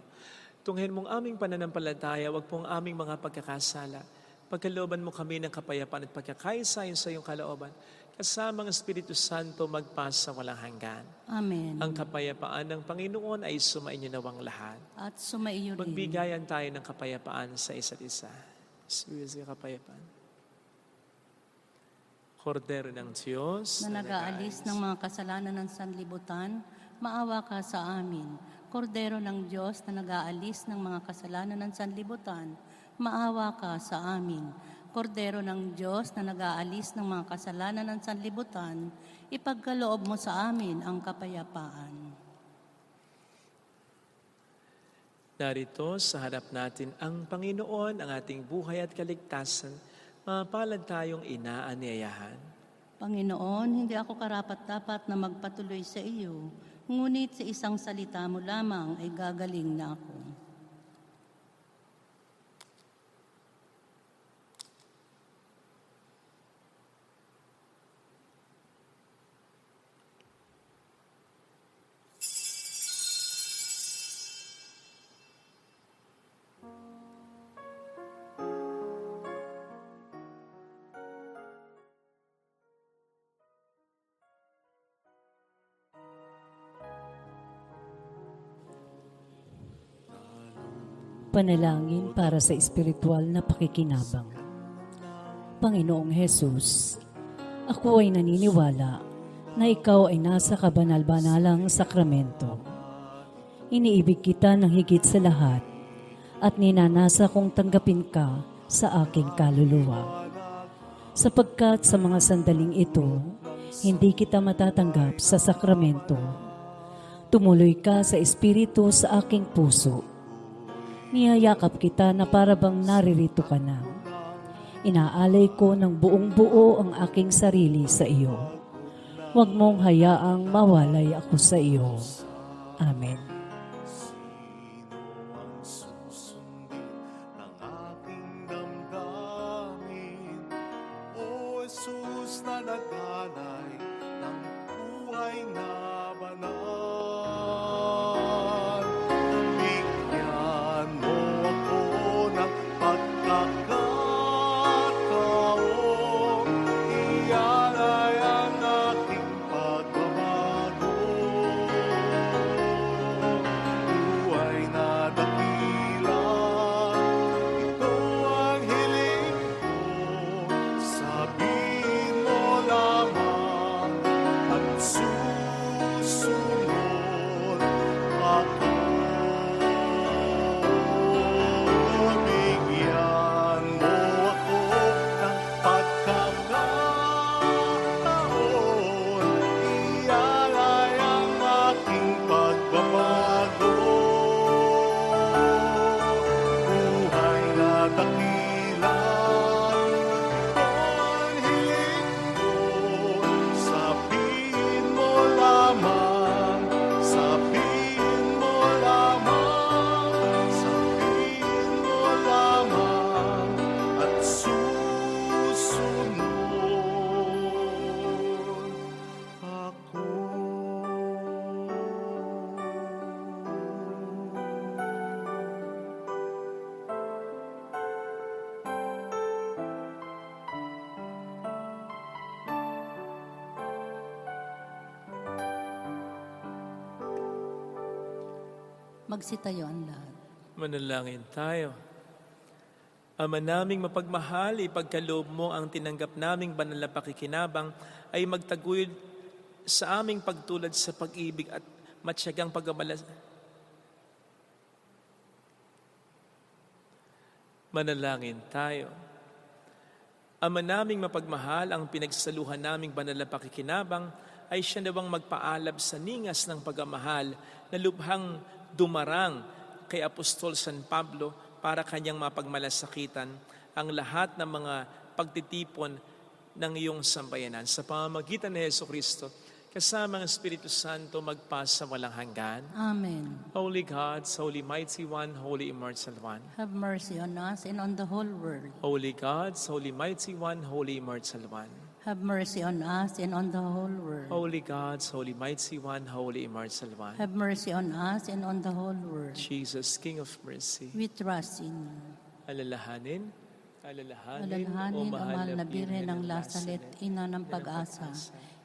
Tunghin mong aming pananampalataya, wag pong aming mga pagkakasala. Pagkalooban mo kami ng kapayapaan at pagkakaisa sa iyong kalooban, kasama ang Espiritu Santo magpasa walang hanggan. Amen. Ang kapayapaan ng Panginoon ay sumainyo nawang lahat. At sumaiyo rin. Magbigayan tayo ng kapayapaan sa isa't isa. Espiritu sa kapayapaan. Kordero ng Diyos na nag-aalis ng mga kasalanan ng sanlibutan, maawa ka sa amin. Kordero ng Diyos na nag-aalis ng mga kasalanan ng sanlibutan, maawa ka sa amin. Kordero ng Diyos na nag-aalis ng mga kasalanan ng sanlibutan, ipagkaloob mo sa amin ang kapayapaan. Narito sa harap natin ang Panginoon, ang ating buhay at kaligtasan, mapalad tayong inaanyayahan. Panginoon, hindi ako karapat-dapat na magpatuloy sa iyo, ngunit sa isang salita mo lamang ay gagaling na ako. Panalangin para sa espiritual na pakikinabang. Panginoong Hesus, ako ay naniniwala na ikaw ay nasa kabanal-banalang sakramento. Iniibig kita ng higit sa lahat at ninanasa kong tanggapin ka sa aking kaluluwa. Sapagkat sa mga sandaling ito, hindi kita matatanggap sa sakramento. Tumuloy ka sa espiritu sa aking puso. Niyayakap kita na para bang naririto ka na. Inaalay ko ng buong buo ang aking sarili sa iyo. Huwag mong hayaang mawalay ako sa iyo. Amen. O Jesus na naghanay ng buhay na banal. Bigyan mo ako ng pagkakataon, ialay ang aking pagbabago. Buhay na dakila, ito ang hiling ko. Sabihin mo lamang at susunod ako. Bigyan mo ako ng pagkakataon, ialay ang aking pagbabago. Buhay na dakila, ito ang hiling ko. Sabihin mo lamang, sabihin mo lamang, sabihin mo lamang at susunod ako. Magsitayo ang lahat. Manalangin tayo. Ama naming mapagmahal, ipagkaloob mo ang tinanggap naming banal na pakikinabang ay magtaguyod sa aming pagtulad sa pag-ibig at matyagang pagmamahal. Manalangin tayo. Ama naming mapagmahal, ang pinagsaluhan naming banal na pakikinabang ay siya nawang magpaalab sa ningas ng pagmamahal na lubhang dumarang kay Apostol San Pablo para kanyang mapagmalasakitan ang lahat ng mga pagtitipon ng iyong sambayanan. Sa pamamagitan ni Jesucristo, kasama ang Espiritu Santo magpasa walang hanggan. Amen. Holy God, Holy Mighty One, Holy Immortal One. Have mercy on us and on the whole world. Holy God, Holy Mighty One, Holy Immortal One. Have mercy on us and on the whole world. Holy God, Holy Mighty One, Holy Immortal One. Have mercy on us and on the whole world. Jesus, King of Mercy. We trust in you. Alalahanin, Alalahanin, O mahal na Birhen ng Lasalet, ina ng pag-asa.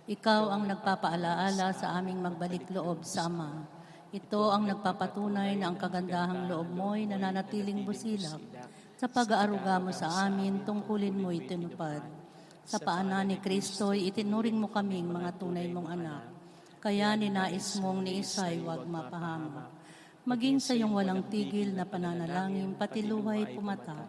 Ikaw ang nagpapaalaala sa aming magbalik loob sa Ama. Ito ang nagpapatunay na ang kagandahang loob mo'y nananatiling busilak. Sa pag-aaruga mo sa amin, tungkulin mo itinupad. Sa paanan ni Kristo'y itinuring mo kaming mga tunay mong anak. Kaya ninais mong ni Isay wag mapahama. Maging sa iyong walang tigil na pananalangin, pati luhay pumata.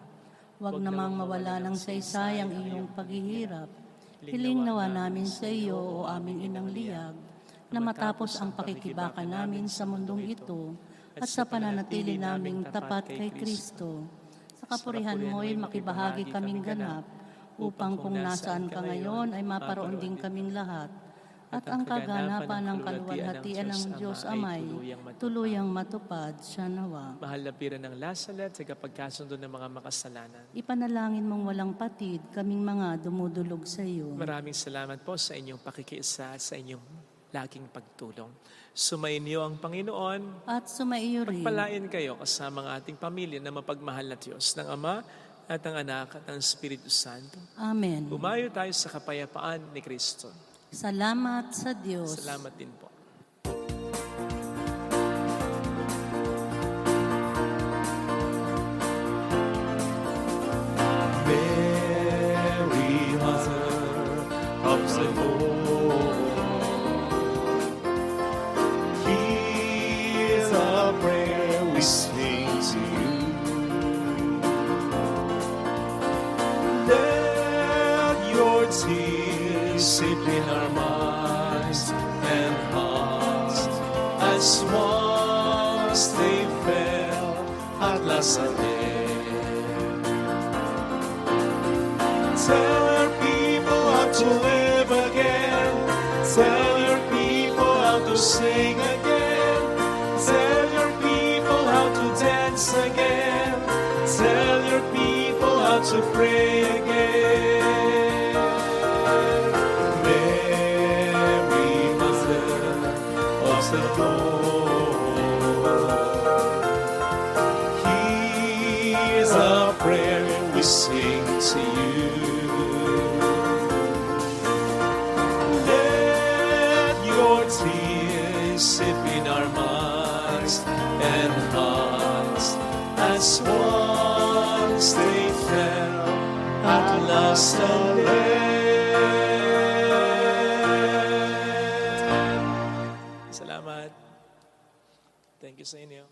Huwag namang mawala ng saysay ang iyong paghihirap. Hiling nawa namin sa iyo, o aming inang liyag, na matapos ang pakikibaka namin sa mundong ito at sa pananatili naming tapat kay Kristo. Sa kapurihan mo'y makibahagi kaming ganap, upang kung nasaan ka ngayon ay maparoon din kaming lahat, at ang kaganapan ng kaluwalhatian ng Diyos Amay tuluyang matupad siya nawa. Mahal na Bira ng Lasalet, sa kapagkasundo ng mga makasalanan. Ipanalangin mong walang patid kaming mga dumudulog sa iyo. Maraming salamat po sa inyong pakikiisa, sa inyong laging pagtulong. Sumainyo ang Panginoon. At sumaiyo rin. Pagpalain kayo kasama ang ating pamilya na mapagmahal na Diyos, ng Ama at ng Anak at ng Espiritu Santo. Amen. Bumayo tayo sa kapayapaan ni Kristo. Salamat sa Diyos. Salamat din po. Mary, Mother of the Lord, hear the prayer we sing to you. Let your tears sip in our minds and hearts, as once they fell at Lazaret. Tell your people how to live again. Tell your people how to sing again. Tell your people how to dance again. Tell your people how to pray again. Mary, Mother of the Lord, here's a prayer we sing to you. Let your tears sip in our minds and hearts, as once they fell at Lazaret. Salamat. Thank you sa inyo.